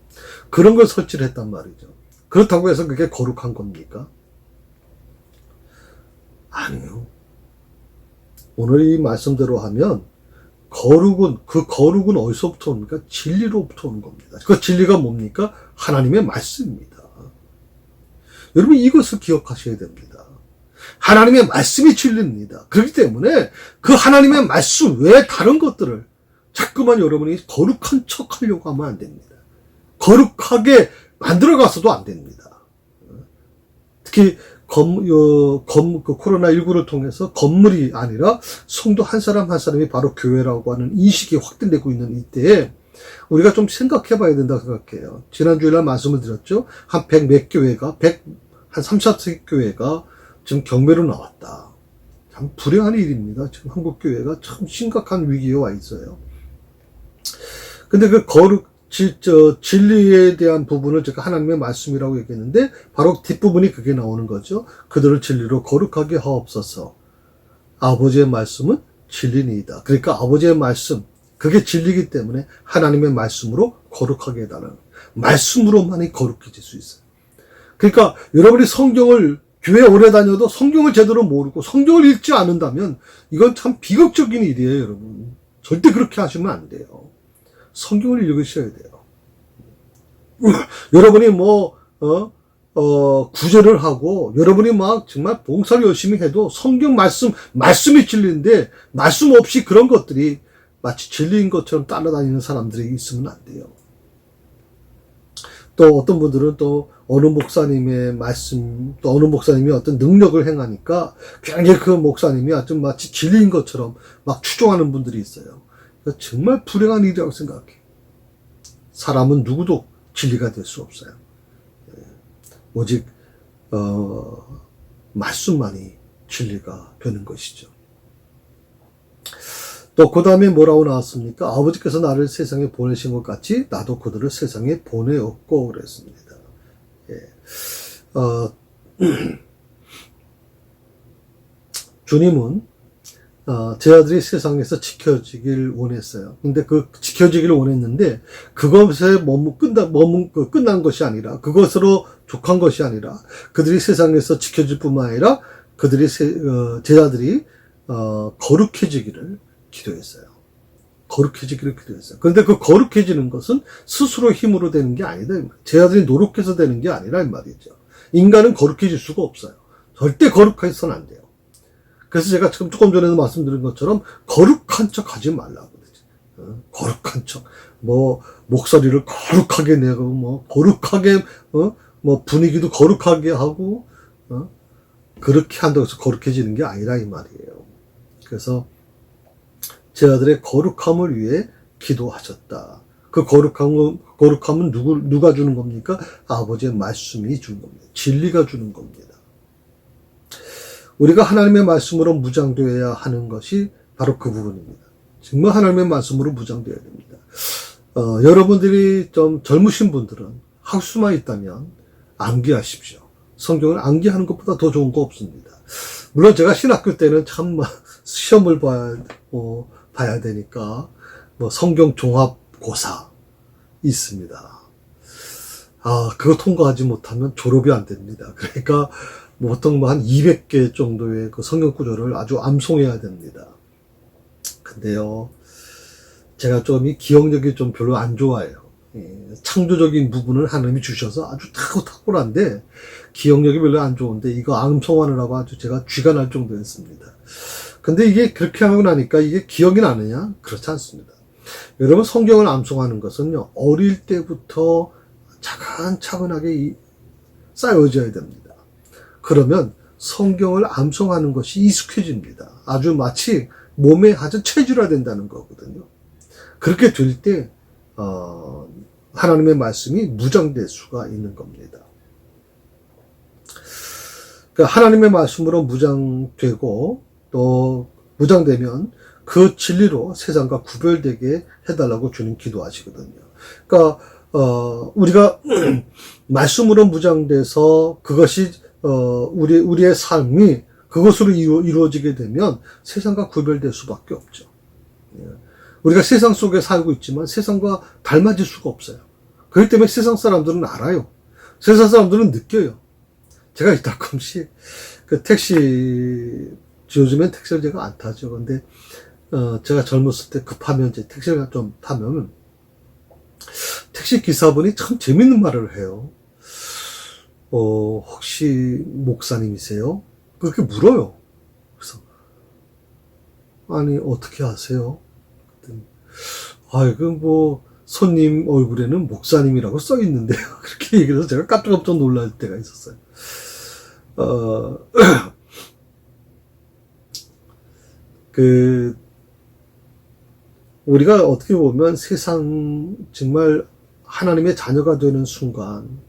그런 걸 설치를 했단 말이죠. 그렇다고 해서 그게 거룩한 겁니까? 아니요. 오늘 이 말씀대로 하면 거룩은 어디서부터 옵니까? 진리로부터 오는 겁니다. 그 진리가 뭡니까? 하나님의 말씀입니다. 여러분, 이것을 기억하셔야 됩니다. 하나님의 말씀이 진리입니다. 그렇기 때문에 그 하나님의 말씀 외에 다른 것들을 자꾸만 여러분이 거룩한 척 하려고 하면 안 됩니다. 거룩하게 만들어가서도 안 됩니다. 특히 코로나19를 통해서 건물이 아니라 성도 한 사람 한 사람이 바로 교회라고 하는 인식이 확대되고 있는 이때에 우리가 좀 생각해 봐야 된다고 생각해요. 지난주에 말씀을 드렸죠. 한 100 몇 교회가, 한 3, 4세 교회가 지금 경매로 나왔다. 참 불행한 일입니다. 지금 한국 교회가 참 심각한 위기에 와 있어요. 근데 그 진리에 대한 부분을 제가 하나님의 말씀이라고 얘기했는데 바로 뒷부분이 그게 나오는 거죠. 그들을 진리로 거룩하게 하옵소서. 아버지의 말씀은 진리니이다. 그러니까 아버지의 말씀, 그게 진리이기 때문에 하나님의 말씀으로 거룩하게 해달라는 말씀으로만이 거룩해질 수 있어요. 그러니까 여러분이 교회 오래 다녀도 성경을 제대로 모르고 성경을 읽지 않는다면 이건 참 비극적인 일이에요, 여러분. 절대 그렇게 하시면 안 돼요. 성경을 읽으셔야 돼요. 여러분이 구제를 하고, 여러분이 정말 봉사를 열심히 해도 성경 말씀이 진리인데, 말씀 없이 그런 것들이 마치 진리인 것처럼 따라다니는 사람들이 있으면 안 돼요. 또 어떤 분들은 또 어느 목사님의 말씀, 또 어느 목사님이 어떤 능력을 행하니까 굉장히 그 목사님이 아주 마치 진리인 것처럼 막 추종하는 분들이 있어요. 정말 불행한 일이라고 생각해요. 사람은 누구도 진리가 될 수 없어요. 오직 말씀만이 진리가 되는 것이죠. 또 그 다음에 뭐라고 나왔습니까? 아버지께서 나를 세상에 보내신 것 같이 나도 그들을 세상에 보내었고 그랬습니다. 주님은 제자들이 세상에서 지켜지길 원했어요. 근데 지켜지길 원했는데, 그것에 끝난 것이 아니라, 그것으로 족한 것이 아니라, 그들이 세상에서 지켜질 뿐만 아니라, 제자들이, 거룩해지기를 기도했어요. 거룩해지기를 기도했어요. 그런데 그 거룩해지는 것은 스스로 힘으로 되는 게 아니다. 제자들이 노력해서 되는 게 아니라 이 말이죠. 인간은 거룩해질 수가 없어요. 절대 거룩해서는 안 돼요. 그래서 제가 지금 조금 전에도 말씀드린 것처럼 거룩한 척 하지 말라고 그러죠. 거룩한 척. 목소리를 거룩하게 내고, 거룩하게, 분위기도 거룩하게 하고, 그렇게 한다고 해서 거룩해지는 게 아니라 이 말이에요. 그래서 제 아들의 거룩함을 위해 기도하셨다. 그 거룩함은 누가 주는 겁니까? 아버지의 말씀이 주는 겁니다. 진리가 주는 겁니다. 우리가 하나님의 말씀으로 무장되어야 하는 것이 바로 그 부분입니다. 정말 하나님의 말씀으로 무장되어야 됩니다. 여러분들이 좀 젊으신 분들은 학수만 있다면 암기하십시오. 성경을 암기하는 것보다 더 좋은 거 없습니다. 물론 제가 신학교 때는 참 시험을 봐야 되니까 성경 종합고사 있습니다. 그거 통과하지 못하면 졸업이 안 됩니다. 그러니까 보통 한 200개 정도의 그 성경 구절을 아주 암송해야 됩니다. 근데요, 제가 좀 이 기억력이 좀 별로 안 좋아요. 창조적인 부분을 하나님이 주셔서 아주 탁월한데 기억력이 별로 안 좋은데 이거 암송하느라고 아주 제가 쥐가 날 정도였습니다. 근데 이게 그렇게 하고 나니까 이게 기억이 나느냐? 그렇지 않습니다. 여러분, 성경을 암송하는 것은요, 어릴 때부터 차근차근하게 쌓여져야 됩니다. 그러면 성경을 암송하는 것이 익숙해집니다. 아주 마치 몸에 아주 체질화된다는 거거든요. 그렇게 될 때 하나님의 말씀이 무장될 수가 있는 겁니다. 그러니까 하나님의 말씀으로 무장되고 또 무장되면 그 진리로 세상과 구별되게 해달라고 주님 기도하시거든요. 그러니까 우리가 말씀으로 무장돼서 그것이 우리의 삶이 그것으로 이루어지게 되면 세상과 구별될 수밖에 없죠. 우리가 세상 속에 살고 있지만 세상과 닮아질 수가 없어요. 그렇기 때문에 세상 사람들은 알아요. 세상 사람들은 느껴요. 제가 가끔씩 그 요즘엔 택시를 제가 안 타죠. 근데 제가 젊었을 때 급하면 이제 택시를 좀 타면 택시 기사분이 참 재밌는 말을 해요. 혹시 목사님이세요? 그렇게 물어요. 그래서 아니 어떻게 아세요? 손님 얼굴에는 목사님이라고 써 있는데요. 그렇게 얘기해서 제가 깜짝깜짝 놀랄 때가 있었어요. 우리가 어떻게 보면 세상 정말 하나님의 자녀가 되는 순간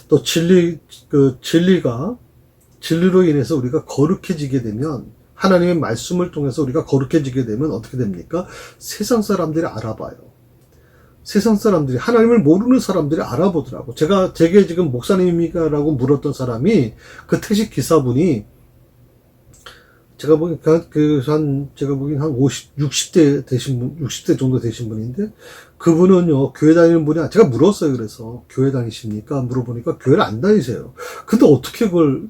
또 진리로 인해서 우리가 거룩해지게 되면 하나님의 말씀을 통해서 우리가 거룩해지게 되면 어떻게 됩니까? 세상 사람들이 알아봐요. 세상 사람들이, 하나님을 모르는 사람들이 알아보더라고. 제게 지금 목사님입니까라고 물었던 사람이 그 택시 기사분이 제가 보기엔 한 60대 정도 되신 분인데 그분은요, 교회 다니는 분이 제가 물었어요. 그래서 교회 다니십니까? 물어보니까 교회를 안 다니세요. 근데 어떻게 그걸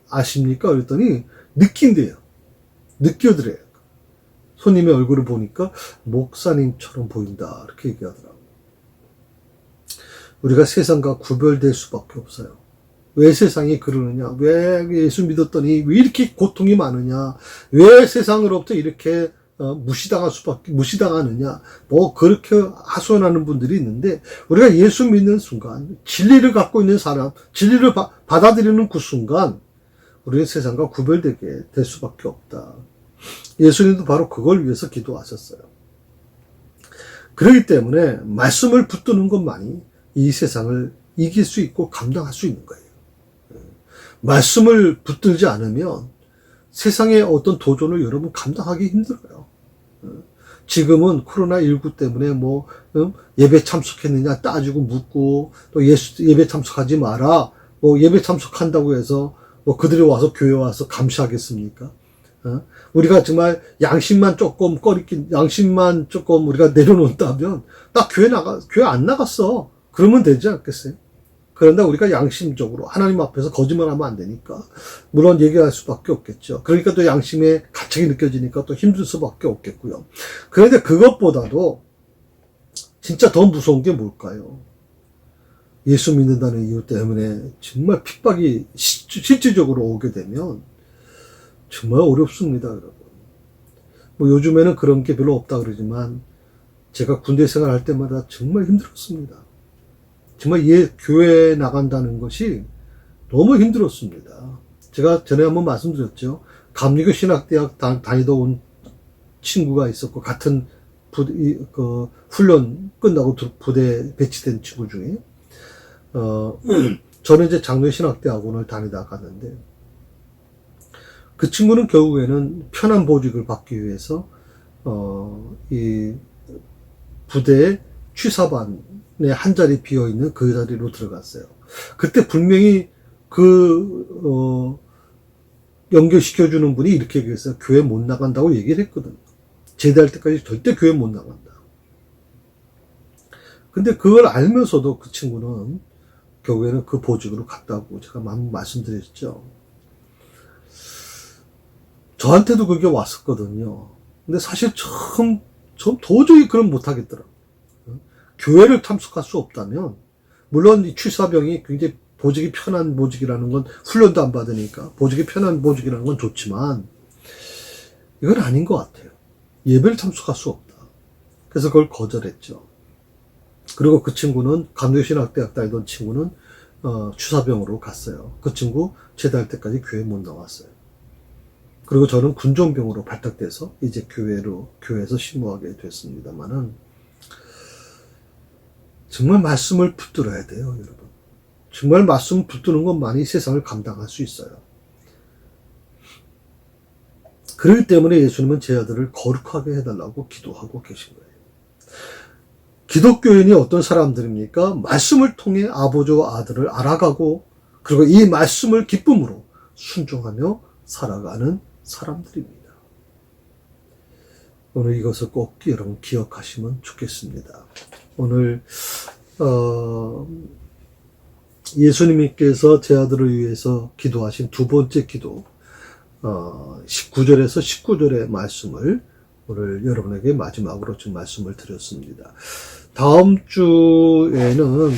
아십니까? 그랬더니 느낀대요. 느껴더래요. 손님의 얼굴을 보니까 목사님처럼 보인다. 이렇게 얘기하더라고요. 우리가 세상과 구별될 수밖에 없어요. 왜 세상이 그러느냐? 왜 예수 믿었더니 왜 이렇게 고통이 많으냐? 왜 세상으로부터 이렇게 무시당하느냐? 그렇게 하소연하는 분들이 있는데, 우리가 예수 믿는 순간, 진리를 갖고 있는 사람, 진리를 받아들이는 그 순간, 우리는 세상과 구별되게 될 수밖에 없다. 예수님도 바로 그걸 위해서 기도하셨어요. 그렇기 때문에 말씀을 붙드는 것만이 이 세상을 이길 수 있고 감당할 수 있는 거예요. 말씀을 붙들지 않으면 세상의 어떤 도전을 여러분 감당하기 힘들어요. 지금은 코로나19 때문에 예배 참석했느냐 따지고 묻고, 또 예배 참석하지 마라, 예배 참석한다고 해서 그들이 와서 교회 와서 감시하겠습니까? 우리가 정말 양심만 조금 우리가 내려놓는다면, 나 교회 안 나갔어. 그러면 되지 않겠어요? 그런데 우리가 양심적으로 하나님 앞에서 거짓말하면 안 되니까, 물론 얘기할 수밖에 없겠죠. 그러니까 또 양심의 가책이 느껴지니까 또 힘들 수밖에 없겠고요. 그런데 그것보다도 진짜 더 무서운 게 뭘까요? 예수 믿는다는 이유 때문에 정말 핍박이 실질적으로 오게 되면 정말 어렵습니다, 여러분. 요즘에는 그런 게 별로 없다 그러지만 제가 군대 생활할 때마다 정말 힘들었습니다. 정말 교회에 나간다는 것이 너무 힘들었습니다. 제가 전에 한번 말씀드렸죠. 감리교 신학대학 다니던 온 친구가 있었고, 같은 훈련 끝나고 부대 배치된 친구 중에, 저는 이제 장로의 신학대학원을 다니다 갔는데, 그 친구는 결국에는 편한 보직을 받기 위해서, 이 부대 취사반에 한 자리 비어있는 그 자리로 들어갔어요. 그때 분명히 연결시켜주는 분이 이렇게 얘기했어요. 교회 못 나간다고 얘기를 했거든요. 제대할 때까지 절대 교회 못 나간다. 근데 그걸 알면서도 그 친구는 결국에는 그 보직으로 갔다고 제가 말씀드렸죠. 저한테도 그게 왔었거든요. 근데 사실 전 도저히 그런 못하겠더라고요. 교회를 참석할 수 없다면, 물론 이 취사병이 굉장히 보직이 편한 보직이라는 건, 훈련도 안 받으니까 보직이 편한 보직이라는 건 좋지만, 이건 아닌 것 같아요. 예배를 참석할 수 없다. 그래서 그걸 거절했죠. 그리고 그 친구는, 감리교신학대학 다니던 친구는 취사병으로 갔어요. 그 친구 제대할 때까지 교회 못 나왔어요. 그리고 저는 군종병으로 발탁돼서 이제 교회에서 심호하게 됐습니다만은, 정말 말씀을 붙들어야 돼요, 여러분. 정말 말씀을 붙드는 것만이 세상을 감당할 수 있어요. 그렇기 때문에 예수님은 제 아들을 거룩하게 해달라고 기도하고 계신 거예요. 기독교인이 어떤 사람들입니까? 말씀을 통해 아버지와 아들을 알아가고, 그리고 이 말씀을 기쁨으로 순종하며 살아가는 사람들입니다. 오늘 이것을 꼭 여러분 기억하시면 좋겠습니다. 오늘 예수님께서 제 아들을 위해서 기도하신 두 번째 기도, 19절에서 19절의 말씀을 오늘 여러분에게 마지막으로 좀 말씀을 드렸습니다. 다음 주에는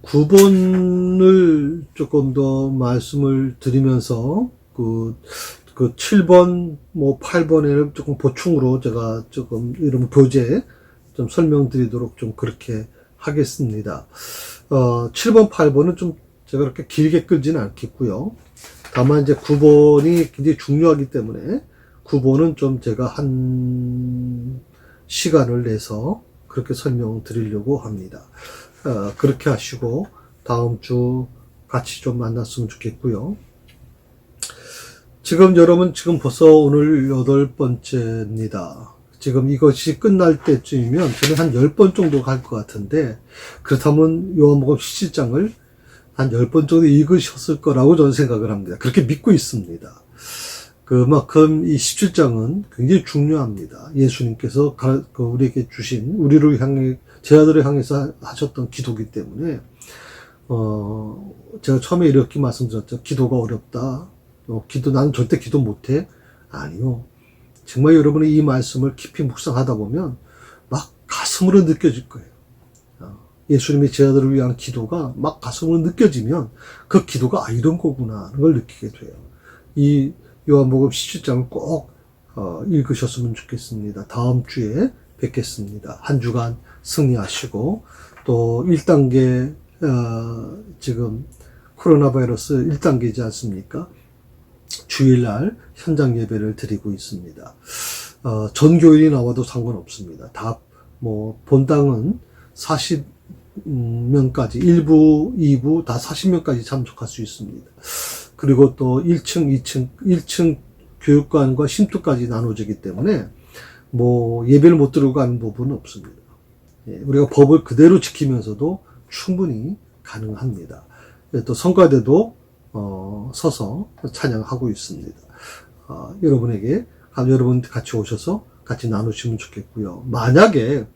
구본을 조금 더 말씀을 드리면서 그 7번, 8번에는 조금 보충으로 제가 조금 이런 교재 좀 설명드리도록 좀 그렇게 하겠습니다. 7번, 8번은 좀 제가 그렇게 길게 끌지는 않겠고요. 다만 이제 9번이 굉장히 중요하기 때문에 9번은 좀 제가 한 시간을 내서 그렇게 설명드리려고 합니다. 그렇게 하시고 다음 주 같이 좀 만났으면 좋겠고요. 지금 여러분 벌써 오늘 8번째입니다. 지금 이것이 끝날 때쯤이면 저는 한 10번 정도 갈 것 같은데, 그렇다면 요한복음 17장을 한 10번 정도 읽으셨을 거라고 저는 생각을 합니다. 그렇게 믿고 있습니다. 그만큼 이 17장은 굉장히 중요합니다. 예수님께서 우리에게 주신, 제 아들을 향해서 하셨던 기도기 때문에, 제가 처음에 이렇게 말씀드렸죠. 기도가 어렵다. 나는 절대 기도 못해. 아니요. 정말 여러분이 이 말씀을 깊이 묵상하다 보면 막 가슴으로 느껴질 거예요. 예수님이 제 아들을 위한 기도가 막 가슴으로 느껴지면 그 기도가 이런 거구나 하는 걸 느끼게 돼요. 이 요한복음 17장을 꼭 읽으셨으면 좋겠습니다. 다음 주에 뵙겠습니다. 한 주간 승리하시고, 또 1단계 지금 코로나 바이러스 1단계이지 않습니까? 주일날 현장 예배를 드리고 있습니다. 전교인이 나와도 상관없습니다. 본당은 40명까지, 1부, 2부 다 40명까지 참석할 수 있습니다. 그리고 또 1층 교육관과 쉼터까지 나눠지기 때문에 예배를 못 들고 가는 부분은 없습니다. 우리가 법을 그대로 지키면서도 충분히 가능합니다. 또 성가대도 서서 찬양하고 있습니다. 여러분 같이 오셔서 같이 나누시면 좋겠고요. 만약에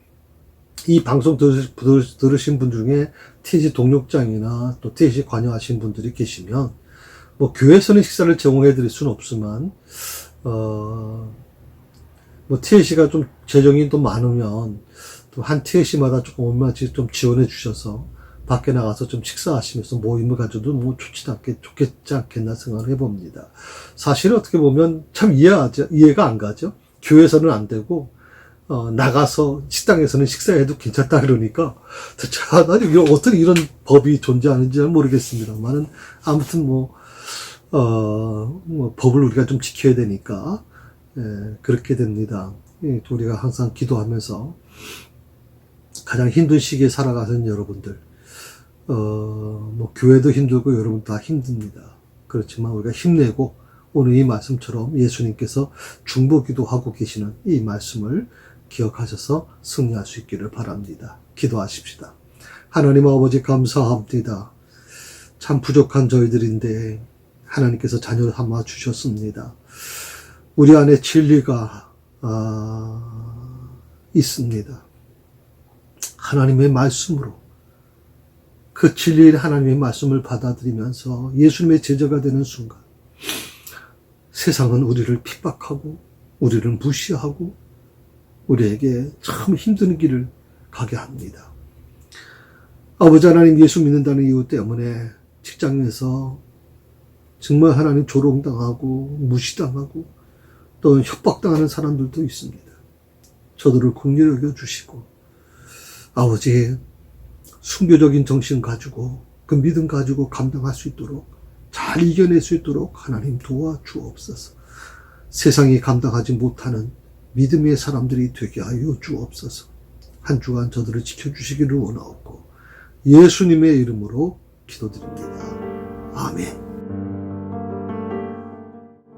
이 방송 들으신 분 중에 TC 동력장이나 또 TC 관여하신 분들이 계시면, 교회에서는 식사를 제공해 드릴 수는 없지만, TC가 좀 재정이 또 많으면, 또 한 TC마다 조금 얼마씩 좀 지원해 주셔서, 밖에 나가서 좀 식사하시면서 모임을 가져도 좋겠지 않겠나 생각을 해봅니다. 사실 어떻게 보면 참 이해가 안 가죠. 교회에서는 안 되고, 나가서 식당에서는 식사해도 괜찮다 그러니까 나는 어떻게 이런 법이 존재하는지 잘 모르겠습니다만은 아무튼 법을 우리가 좀 지켜야 되니까 그렇게 됩니다. 우리가 항상 기도하면서 가장 힘든 시기에 살아가는 여러분들, 교회도 힘들고 여러분 다 힘듭니다. 그렇지만 우리가 힘내고 오늘 이 말씀처럼 예수님께서 중보기도 하고 계시는 이 말씀을 기억하셔서 승리할 수 있기를 바랍니다. 기도하십시다. 하나님 아버지 감사합니다. 참 부족한 저희들인데 하나님께서 자녀 삼아 주셨습니다. 우리 안에 진리가 있습니다. 하나님의 말씀으로 그 진리의 하나님의 말씀을 받아들이면서 예수님의 제자가 되는 순간 세상은 우리를 핍박하고 우리를 무시하고 우리에게 참 힘든 길을 가게 합니다. 아버지 하나님, 예수 믿는다는 이유 때문에 직장에서 정말 하나님 조롱당하고 무시당하고 또 협박당하는 사람들도 있습니다. 저들을 긍휼히 여겨주시고 아버지 순교적인 정신 가지고 그 믿음 가지고 감당할 수 있도록 잘 이겨낼 수 있도록 하나님 도와주옵소서. 세상이 감당하지 못하는 믿음의 사람들이 되게 하여 주옵소서. 한 주간 저들을 지켜주시기를 원하옵고 예수님의 이름으로 기도드립니다. 아멘.